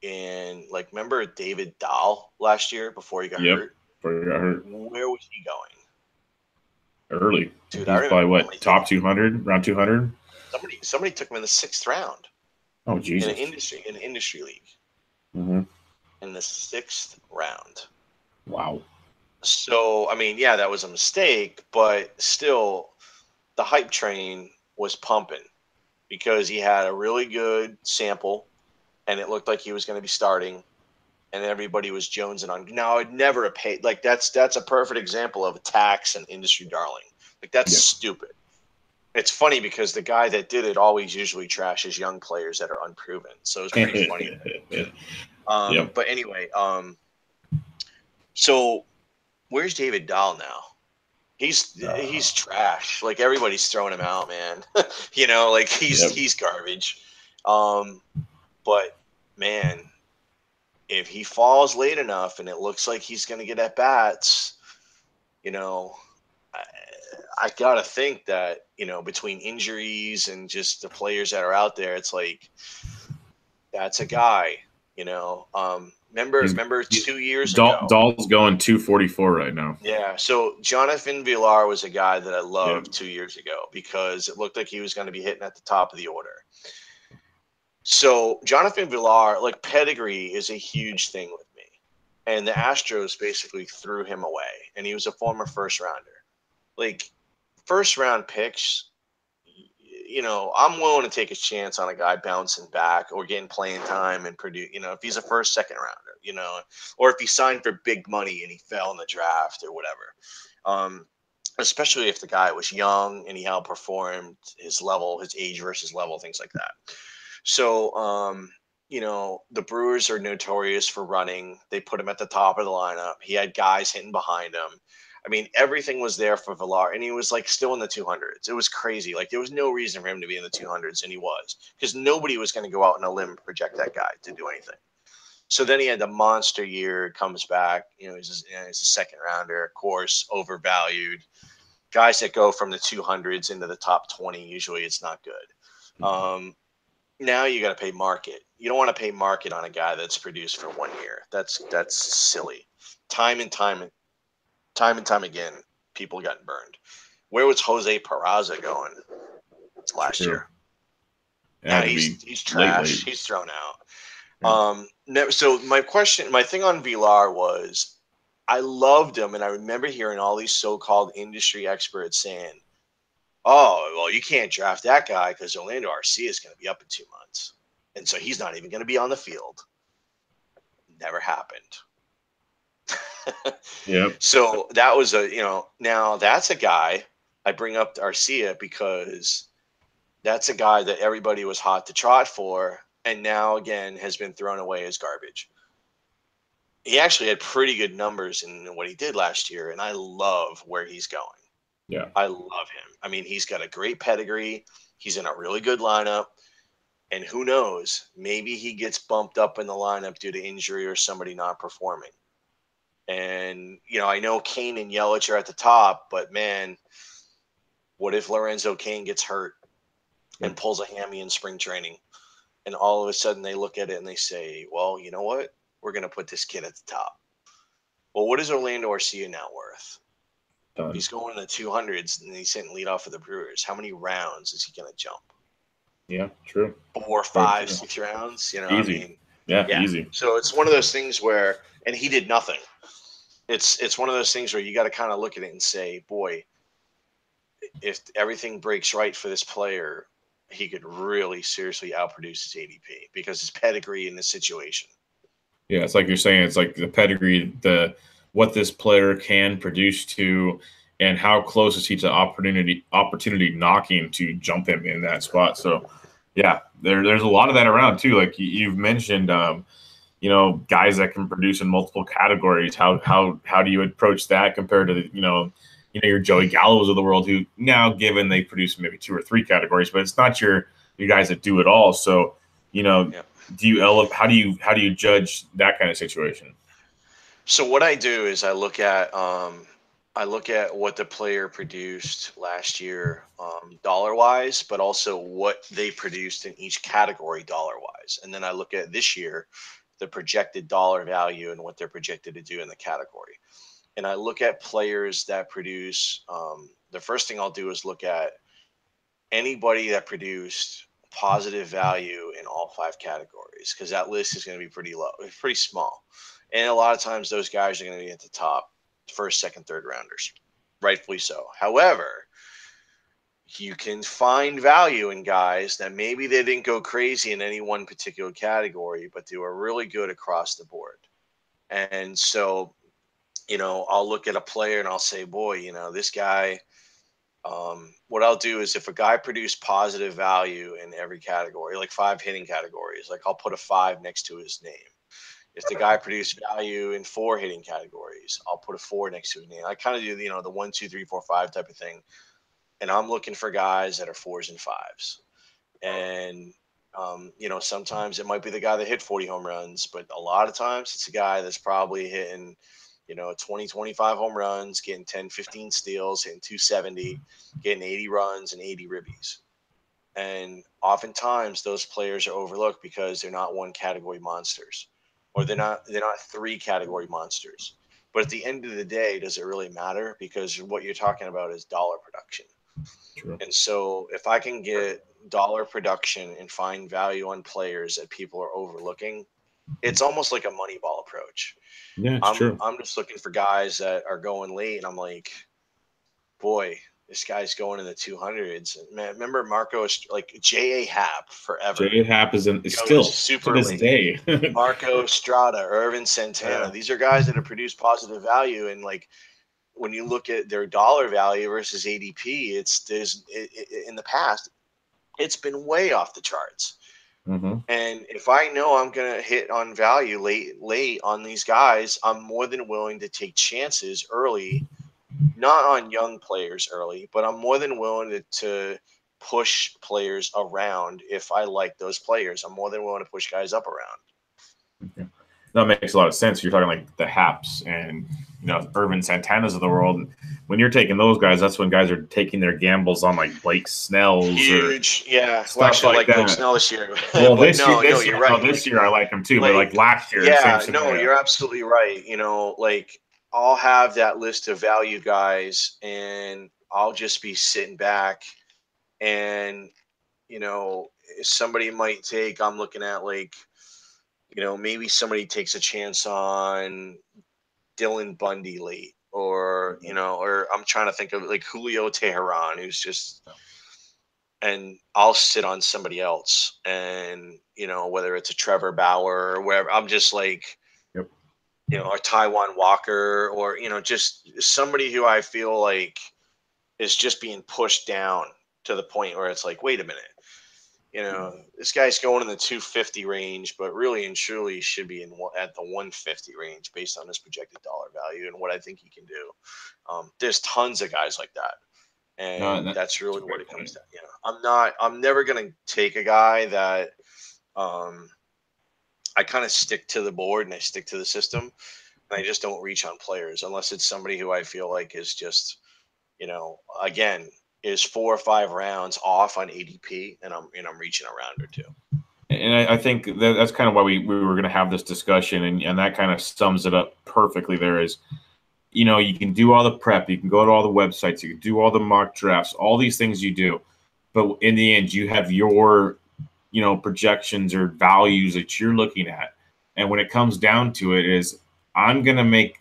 And like, remember David Dahl last year before he got hurt? Before he got hurt. Where was he going? Early. Dude, he's probably what, top 200, around 200? Somebody took him in the 6th round. Oh, Jesus. In an industry league. Mm-hmm. In the 6th round. Wow. So, I mean, yeah, that was a mistake, but still the hype train was pumping. because he had a really good sample, and it looked like he was going to be starting, and everybody was jonesing on. Now, I'd never have paid. Like, that's a perfect example of a tax and industry darling. Like, that's stupid. It's funny because the guy that did it always usually trashes young players that are unproven. So it's pretty funny. But anyway, so where's David Dahl now? He's trash. Like, everybody's throwing him out, man. You know, like he's garbage. But man, if he falls late enough and it looks like he's going to get at bats, you know, I gotta think that, you know, between injuries and just the players that are out there, it's like that's a guy. You know, remember 2 years ago, Dahl's going 244 right now. Yeah, so Jonathan Villar was a guy that I loved 2 years ago because it looked like he was going to be hitting at the top of the order. So Jonathan Villar, like, pedigree is a huge thing with me, and the Astros basically threw him away, and he was a former first rounder. Like, first round picks, you know, I'm willing to take a chance on a guy bouncing back or getting playing time and produce, you know, if he's a first, second rounder, you know, or if he signed for big money and he fell in the draft or whatever. Especially if the guy was young and he outperformed his level, his age versus level, things like that. So, you know, the Brewers are notorious for running. They put him at the top of the lineup. He had guys hitting behind him. I mean, everything was there for Villar, and he was like still in the 200s. It was crazy. Like, there was no reason for him to be in the 200s, and he was, because nobody was going to go out on a limb and project that guy to do anything. So then he had the monster year, comes back. You know, he's a second rounder, of course, overvalued. Guys that go from the 200s into the top 20, usually it's not good. Now you got to pay market. You don't want to pay market on a guy that's produced for 1 year. That's silly. Time and time again, people gotten burned. Where was Jose Peraza going last year? Yeah, he's trash. He's thrown out. So my thing on Villar was, I loved him, and I remember hearing all these so-called industry experts saying, "Oh, well, you can't draft that guy because Orlando Arcia is going to be up in 2 months, and so he's not even going to be on the field." Never happened. So that was now that's a guy I bring up to Arcia because that's a guy that everybody was hot to trot for, and now again has been thrown away as garbage. He actually had pretty good numbers in what he did last year, and I love where he's going. Yeah, I love him. I mean, he's got a great pedigree. He's in a really good lineup. And who knows, maybe he gets bumped up in the lineup due to injury or somebody not performing. And, you know, I know Kane and Yelich are at the top, but man, what if Lorenzo Kane gets hurt and pulls a hammy in spring training? And all of a sudden they look at it and they say, well, you know what? We're going to put this kid at the top. Well, what is Orlando Arcia now worth? He's going in the 200s and he's hitting leadoff for the Brewers. How many rounds is he going to jump? Yeah, true. 4, 5, 6 rounds. You know, easy. I mean, yeah, easy. So it's one of those things where, and he did nothing. It's one of those things where you got to kind of look at it and say, boy, if everything breaks right for this player, he could really seriously outproduce his ADP because his pedigree in this situation. Yeah, it's like you're saying, it's like the pedigree, what this player can produce to, and how close is he to opportunity knocking to jump him in that spot. So, yeah, there's a lot of that around too. Like you've mentioned, you know, guys that can produce in multiple categories. How do you approach that compared to your Joey Gallos of the world, who now, given they produce maybe 2 or 3 categories, but it's not your guys that do it all. So, you know. Yep. How do you judge that kind of situation? So what I do is I look at what the player produced last year, dollar wise, but also what they produced in each category dollar wise, and then I look at this year the projected dollar value and what they're projected to do in the category, and I look at players that produce. The first thing I'll do is look at anybody that produced positive value in all 5 categories, because that list is going to be pretty low, pretty small. And a lot of times those guys are going to be at the top, first, second, third rounders, rightfully so. However, you can find value in guys that maybe they didn't go crazy in any one particular category, but they were really good across the board. And so, I'll look at a player and I'll say, boy, this guy, what I'll do is if a guy produced positive value in every category, like 5 hitting categories, like I'll put a 5 next to his name. If the guy produced value in 4 hitting categories, I'll put a 4 next to his name. I kind of do, the 1, 2, 3, 4, 5 type of thing. And I'm looking for guys that are 4s and 5s. And, sometimes it might be the guy that hit 40 home runs, but a lot of times it's a guy that's probably hitting, 20, 25 home runs, getting 10, 15 steals, hitting 270, getting 80 runs and 80 ribbies. And oftentimes those players are overlooked because they're not 1 category monsters, or they're not 3 category monsters. But at the end of the day, does it really matter? Because what you're talking about is dollar production. True. And so if I can get dollar production and find value on players that people are overlooking, it's almost like a Moneyball approach. Yeah, it's true. I'm just looking for guys that are going late, and I'm like, boy, this guy's going in the 200s. Man, remember Marco, like J.A. Happ forever. J.A. Happ is still super to this day. Marco Estrada, Irvin Santana. Yeah. These are guys that have produced positive value, and like when you look at their dollar value versus ADP, in the past, it's been way off the charts. Mm-hmm. And if I know I'm going to hit on value late on these guys, I'm more than willing to take chances early, not on young players early, but I'm more than willing to push players around if I like those players. I'm more than willing to push guys up around. Okay. That makes a lot of sense. You're talking like the Haps and Irvin Santanas of the world. When you're taking those guys, that's when guys are taking their gambles on like Blake Snell's huge, yeah. Well, actually, like Blake Snell this year. Well, this year, you're right. This year I like him too, but like last year, yeah, you're absolutely right. Like I'll have that list of value guys, and I'll just be sitting back, and somebody might take. I'm looking at like. Maybe somebody takes a chance on Dylan Bundy late, or I'm trying to think of like Julio Teheran, who's just, and I'll sit on somebody else, and whether it's a Trevor Bauer or wherever, I'm just like, yep. Or Taiwan Walker, or just somebody who I feel like is just being pushed down to the point where it's like, wait a minute. This guy's going in the 250 range, but really and truly should be at the 150 range based on his projected dollar value and what I think he can do. There's tons of guys like that, and that's really what it comes down. I'm never going to take a guy that I kind of stick to the board and I stick to the system, and I just don't reach on players unless it's somebody who I feel like is just, again, is 4 or 5 rounds off on ADP, and I'm reaching a round or 2. And I think that's kind of why we were going to have this discussion, and that kind of sums it up perfectly. There is, you can do all the prep, you can go to all the websites, you can do all the mock drafts, all these things you do, but in the end, you have your, projections or values that you're looking at, and when it comes down to it, is I'm going to make,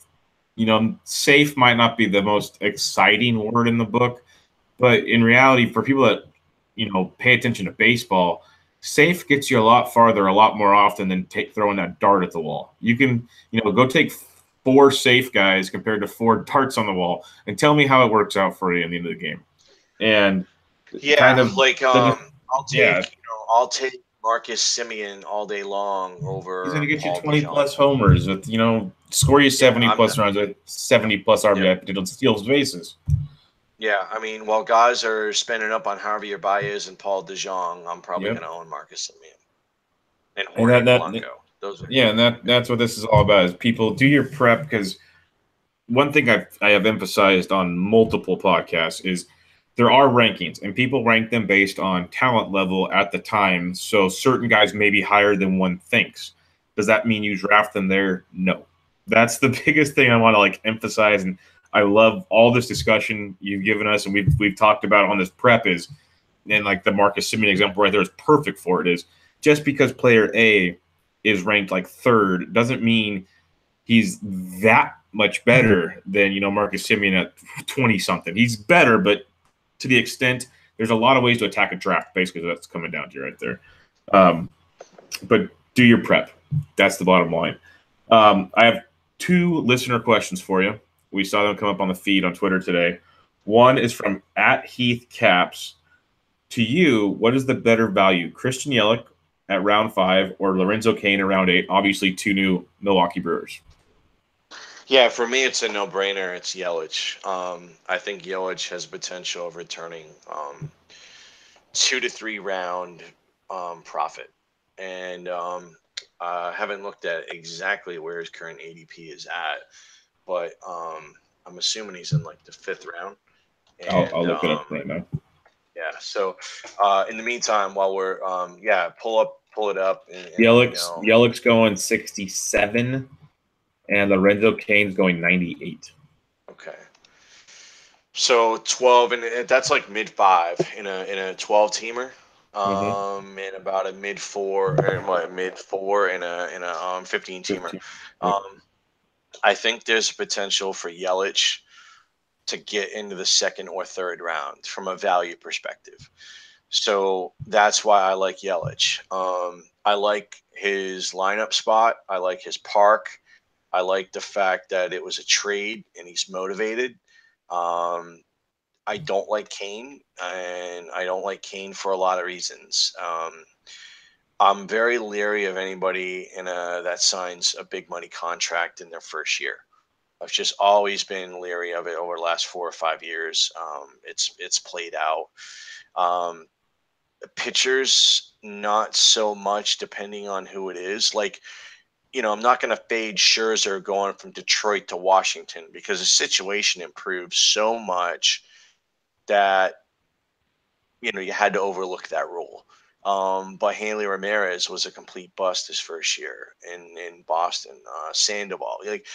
safe might not be the most exciting word in the book. But in reality, for people that, pay attention to baseball, safe gets you a lot farther, a lot more often than throwing that dart at the wall. You can, go take 4 safe guys compared to 4 darts on the wall and tell me how it works out for you in the end of the game. And I'll take Marcus Semien all day long over. He's going to get you 20 plus homers with, score you 70 plus runs with 70 plus RBI potential, steals, bases. Yeah, I mean, while guys are spending up on Javier Baez and Paul DeJong, I'm probably going to own Marcus Semien and Jorge Blanco. That's what this is all about. Is people do your prep, because one thing I have emphasized on multiple podcasts is there are rankings, and people rank them based on talent level at the time. So certain guys may be higher than one thinks. Does that mean you draft them there? No. That's the biggest thing I want to emphasize. And I love all this discussion you've given us, and we've talked about on this prep and the Marcus Semien example right there is perfect for it. Is just because player A is ranked 3rd doesn't mean he's that much better than Marcus Semien at 20 something. He's better, but to the extent there's a lot of ways to attack a draft. Basically, that's coming down to right there. But do your prep. That's the bottom line. I have 2 listener questions for you. We saw them come up on the feed on Twitter today. One is from @HeathCaps. To you, what is the better value, Christian Yelich at round 5 or Lorenzo Cain at round 8? Obviously, 2 new Milwaukee Brewers. Yeah, for me, it's a no-brainer. It's Yelich. I think Yelich has potential of returning 2 to 3 round profit. And I haven't looked at exactly where his current ADP is at, but I'm assuming he's in like the 5th round. And, I'll look it up right now. Yeah. So in the meantime, while we're pull it up. And Yelich's going 67, and Lorenzo Cain's going 98. Okay. So 12, and that's like mid 5 in a 12 teamer. And about a mid 4 in a 15 teamer. I think there's potential for Yelich to get into the 2nd or 3rd round from a value perspective. So that's why I like Yelich. I like his lineup spot. I like his park. I like the fact that it was a trade and he's motivated. I don't like Cain, and I don't like Cain for a lot of reasons. I'm very leery of anybody that signs a big money contract in their first year. I've just always been leery of it over the last 4 or 5 years. It's played out. Pitchers, not so much, depending on who it is. Like, I'm not going to fade Scherzer going from Detroit to Washington because the situation improved so much that, you had to overlook that rule. But Hanley Ramirez was a complete bust his first year in Boston. Sandoval. Like,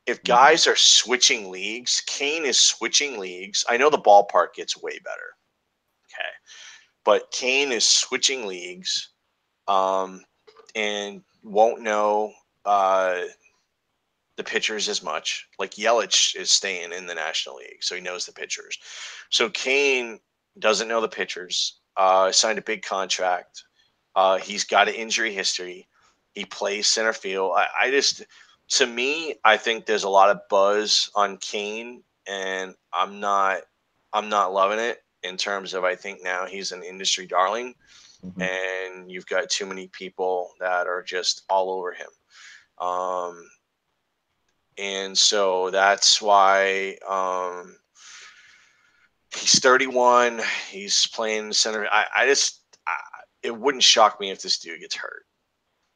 if guys are switching leagues, Cain is switching leagues. I know the ballpark gets way better. Okay. But Cain is switching leagues and won't know the pitchers as much. Like Yelich is staying in the National League, so he knows the pitchers. So Cain doesn't know the pitchers. Signed a big contract. He's got an injury history. He plays center field. To me, I think there's a lot of buzz on Cain, and I'm not loving it in terms of I think now he's an industry darling, and you've got too many people that are just all over him. And so that's why he's 31. He's playing center. It wouldn't shock me if this dude gets hurt.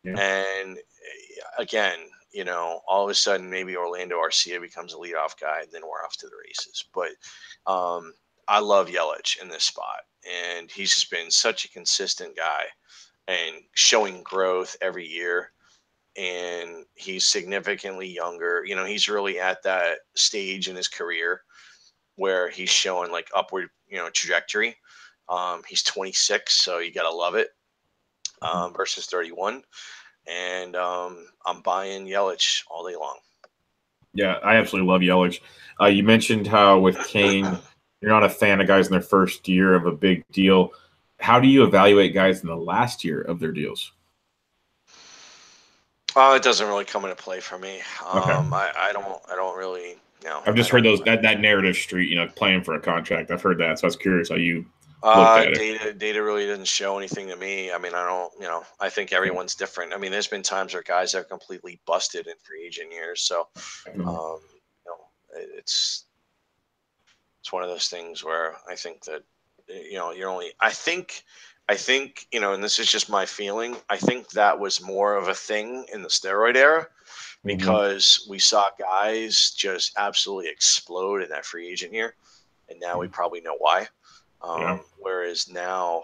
Yeah. And again, all of a sudden maybe Orlando Arcia becomes a leadoff guy, and then we're off to the races. But I love Yelich in this spot, and he's just been such a consistent guy and showing growth every year. And he's significantly younger. He's really at that stage in his career where he's showing like upward, trajectory. He's 26, so you got to love it, versus 31. And I'm buying Yelich all day long. Yeah, I absolutely love Yelich. You mentioned how with Cain, you're not a fan of guys in their first year of a big deal. How do you evaluate guys in the last year of their deals? It doesn't really come into play for me. Okay. I don't really. I've just heard that narrative street, playing for a contract. I've heard that, so I was curious how you looked at it. Data really doesn't show anything to me. I mean, I don't. I think everyone's different. I mean, there's been times where guys have completely busted in free agent years. So, it's one of those things where I think that you're only. I think, and this is just my feeling, I think that was more of a thing in the steroid era because we saw guys just absolutely explode in that free agent year. And now we probably know why. Whereas now,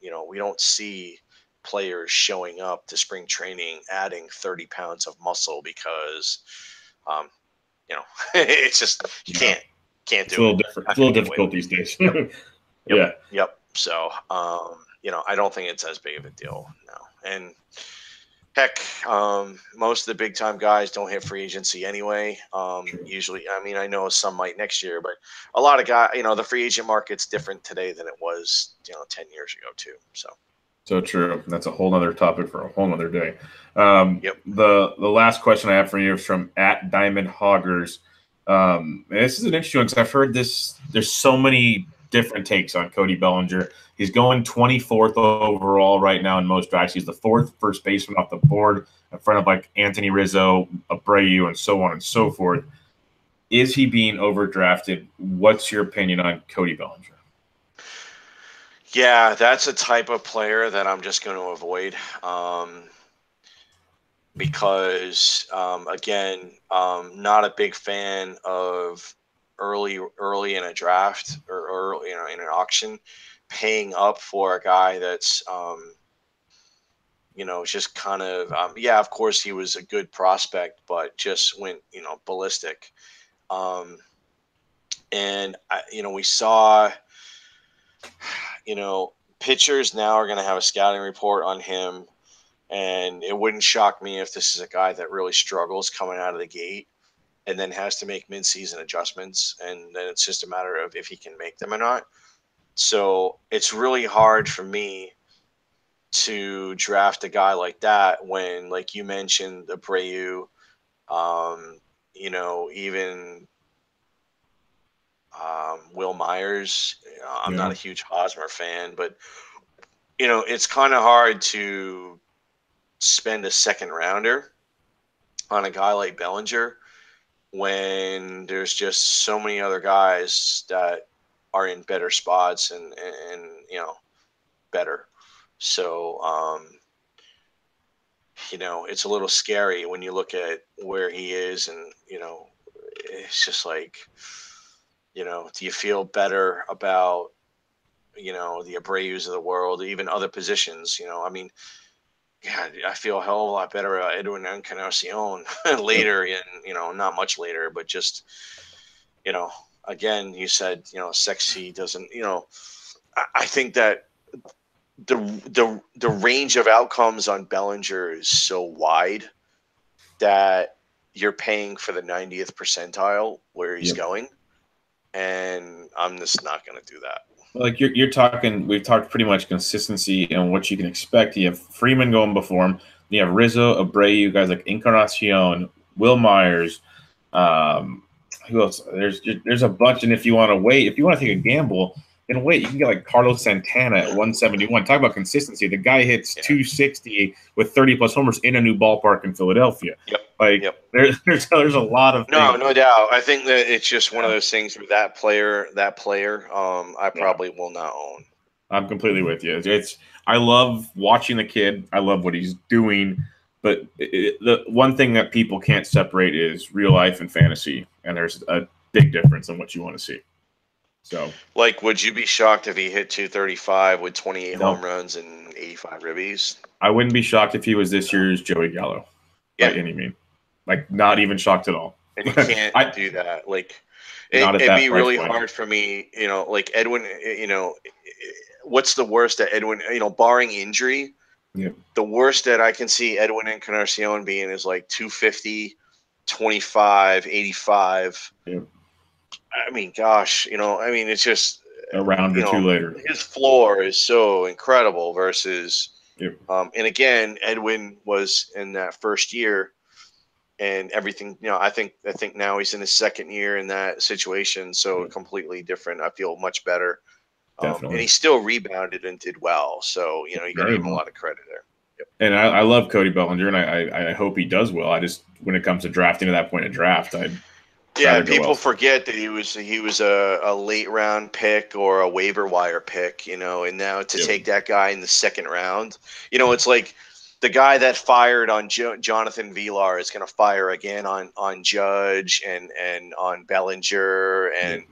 we don't see players showing up to spring training, adding 30 pounds of muscle because, it's just, you can't do it. It's a little different. It's a little difficult these days. Yep. So, I don't think it's as big of a deal now. And Heck, most of the big time guys don't hit free agency anyway. Usually, I mean, I know some might next year, but a lot of guys, the free agent market's different today than it was, 10 years ago too. So true. That's a whole other topic for a whole other day. Yep. The last question I have for you is from @DiamondHoggers. This is an interesting one because I've heard this. There's so many different takes on Cody Bellinger. He's going 24th overall right now in most drafts. He's the 4th first baseman off the board in front of like Anthony Rizzo, Abreu, and so on and so forth. Is he being overdrafted? What's your opinion on Cody Bellinger? Yeah, that's a type of player that I'm just going to avoid because, again, not a big fan of early in a draft or early, in an auction, paying up for a guy that's, just kind of, yeah, of course he was a good prospect, but just went, ballistic. And, we saw, pitchers now are going to have a scouting report on him. And it wouldn't shock me if this is a guy that really struggles coming out of the gate and then has to make midseason adjustments. And then it's just a matter of if he can make them or not. So it's really hard for me to draft a guy like that when, like you mentioned, Abreu, even Will Myers. I'm not a huge Hosmer fan, but, it's kind of hard to spend a second rounder on a guy like Bellinger when there's just so many other guys that are in better spots and better. So, it's a little scary when you look at where he is and, it's just like, do you feel better about, the Abreu's of the world, even other positions, I mean, yeah, I feel a hell of a lot better about Edwin Encarnacion later not much later, but just, again, you said, sexy doesn't, I think that the range of outcomes on Bellinger is so wide that you're paying for the 90th percentile where he's going. And I'm just not going to do that. Like you're talking, we've talked pretty much consistency and what you can expect. You have Freeman going before him. You have Rizzo, Abreu, guys like Encarnacion, Will Myers. Who else? There's a bunch. And if you want to take a gamble, you can get like Carlos Santana at 171. Talk about consistency. The guy hits 260 with 30+ homers in a new ballpark in Philadelphia. There's a lot of things. No doubt. I think that it's just one of those things where that player, I probably will not own. I'm completely with you. I love watching the kid. I love what he's doing. But the one thing that people can't separate is real life and fantasy. And there's a big difference in what you want to see. So, would you be shocked if he hit 235 with 28 home runs and 85 ribbies? I wouldn't be shocked if he was this year's Joey Gallo. By any mean. Not even shocked at all. And you can't do that. It'd be really hard for me, Edwin, what's the worst that Edwin, barring injury, the worst that I can see Edwin Encarnacion being is 250, 25, 85. Yeah. I mean, gosh, it's just a round or two later. His floor is so incredible versus, and again, Edwin was in that first year and everything, I think now he's in his second year in that situation. So completely different. I feel much better. And he still rebounded and did well. So, you got to give him a lot of credit there. Yep. And I love Cody Bellinger, and I hope he does well. I just, when it comes to drafting at that point of draft, people forget that he was a late round pick or a waiver wire pick, and now to take that guy in the second round, it's like the guy that fired on Jonathan Villar is going to fire again on Judge and on Bellinger. And,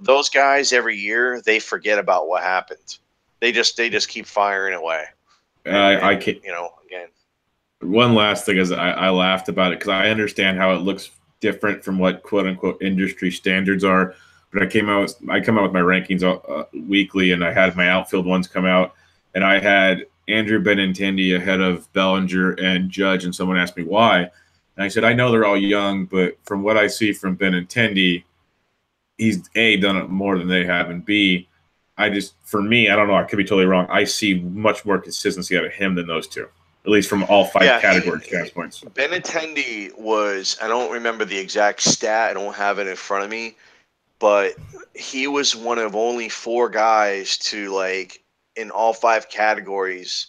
those guys every year, they forget about what happened. They just keep firing away. I can't, again. One last thing is I laughed about it because I understand how it looks different from what quote unquote industry standards are. But I come out with my rankings weekly, and I had my outfield ones come out, and I had Andrew Benintendi ahead of Bellinger and Judge, and someone asked me why. And I said, I know they're all young, but from what I see from Benintendi, he's A, done it more than they have, and B, for me, I don't know, I could be totally wrong. I see much more consistency out of him than those two, at least from all 5 category standpoints. Benintendi was, I don't remember the exact stat, I don't have it in front of me, but he was one of only 4 guys to, like, in all 5 categories,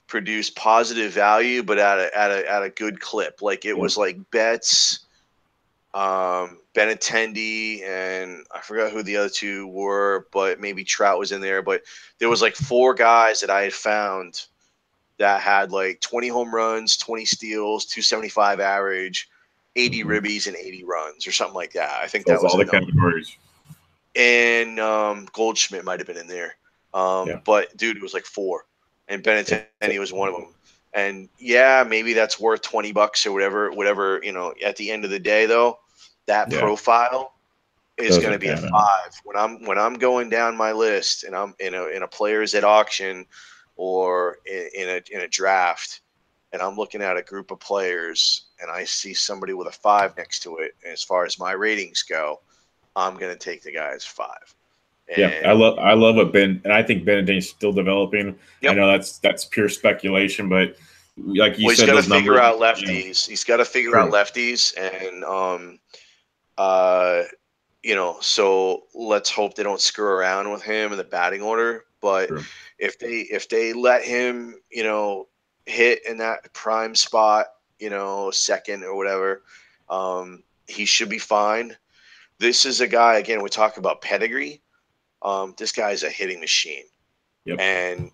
produce positive value, but at a good clip. Like, it was like Betts, Benintendi, and I forgot who the other 2 were, but maybe Trout was in there. But there was like 4 guys that I had found that had like 20 home runs, 20 steals, 275 average, 80 ribbies, and 80 runs or something like that. I think that was all the categories. And Goldschmidt might have been in there. But dude, it was like 4, and Benintendi was one of them. And yeah, maybe that's worth $20 or whatever. At the end of the day, though, that profile is going to be a 5. When I'm going down my list and I'm in a players at auction or in a draft, and I'm looking at a group of players and I see somebody with a 5 next to it, and as far as my ratings go, I'm going to take the guy as 5. And I love what Ben, and I think Benintendi's still developing. I know that's pure speculation, but like you said, he's got to figure out lefties. He's got to figure out lefties, and so let's hope they don't screw around with him in the batting order. But if they let him, hit in that prime spot, second or whatever, he should be fine. This is a guy, again, we talk about pedigree. This guy's a hitting machine. And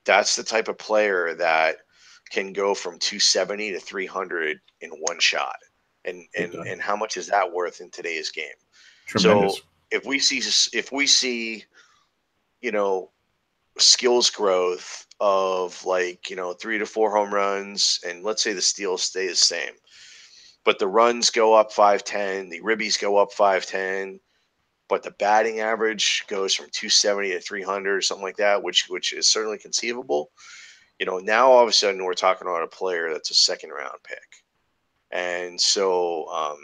that's the type of player that can go from 270 to 300 in one shot. And how much is that worth in today's game? Tremendous. So if we see, skills growth of like, 3 to 4 home runs, and let's say the steals stay the same, but the runs go up 510, the ribbies go up 510, but the batting average goes from 270 to 300 or something like that, which is certainly conceivable. Now all of a sudden we're talking about a player that's a 2nd round pick. And so,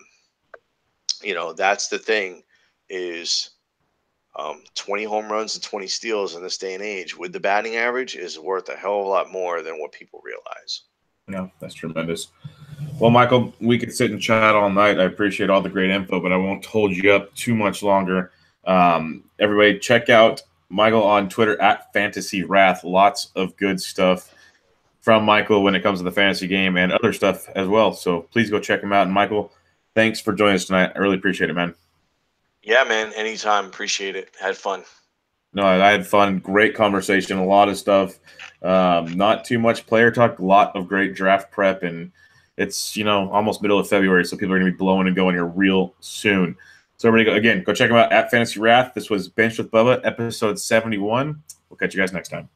that's the thing is 20 home runs and 20 steals in this day and age with the batting average is worth a hell of a lot more than what people realize. Yeah, that's tremendous. Well, Michael, we could sit and chat all night. I appreciate all the great info, but I won't hold you up too much longer. Everybody, check out Michael on Twitter at Fantasy Wrath. Lots of good stuff from Michael when it comes to the fantasy game and other stuff as well. So please go check him out. And Michael, thanks for joining us tonight. I really appreciate it, man. Yeah, man. Anytime. Appreciate it. Had fun. No, I had fun. Great conversation. A lot of stuff. Not too much player talk. A lot of great draft prep, and it's almost middle of February, so people are going to be blowing and going here real soon. So everybody, go check them out at Fantasy Wrath. This was Bench with Bubba, episode 71. We'll catch you guys next time.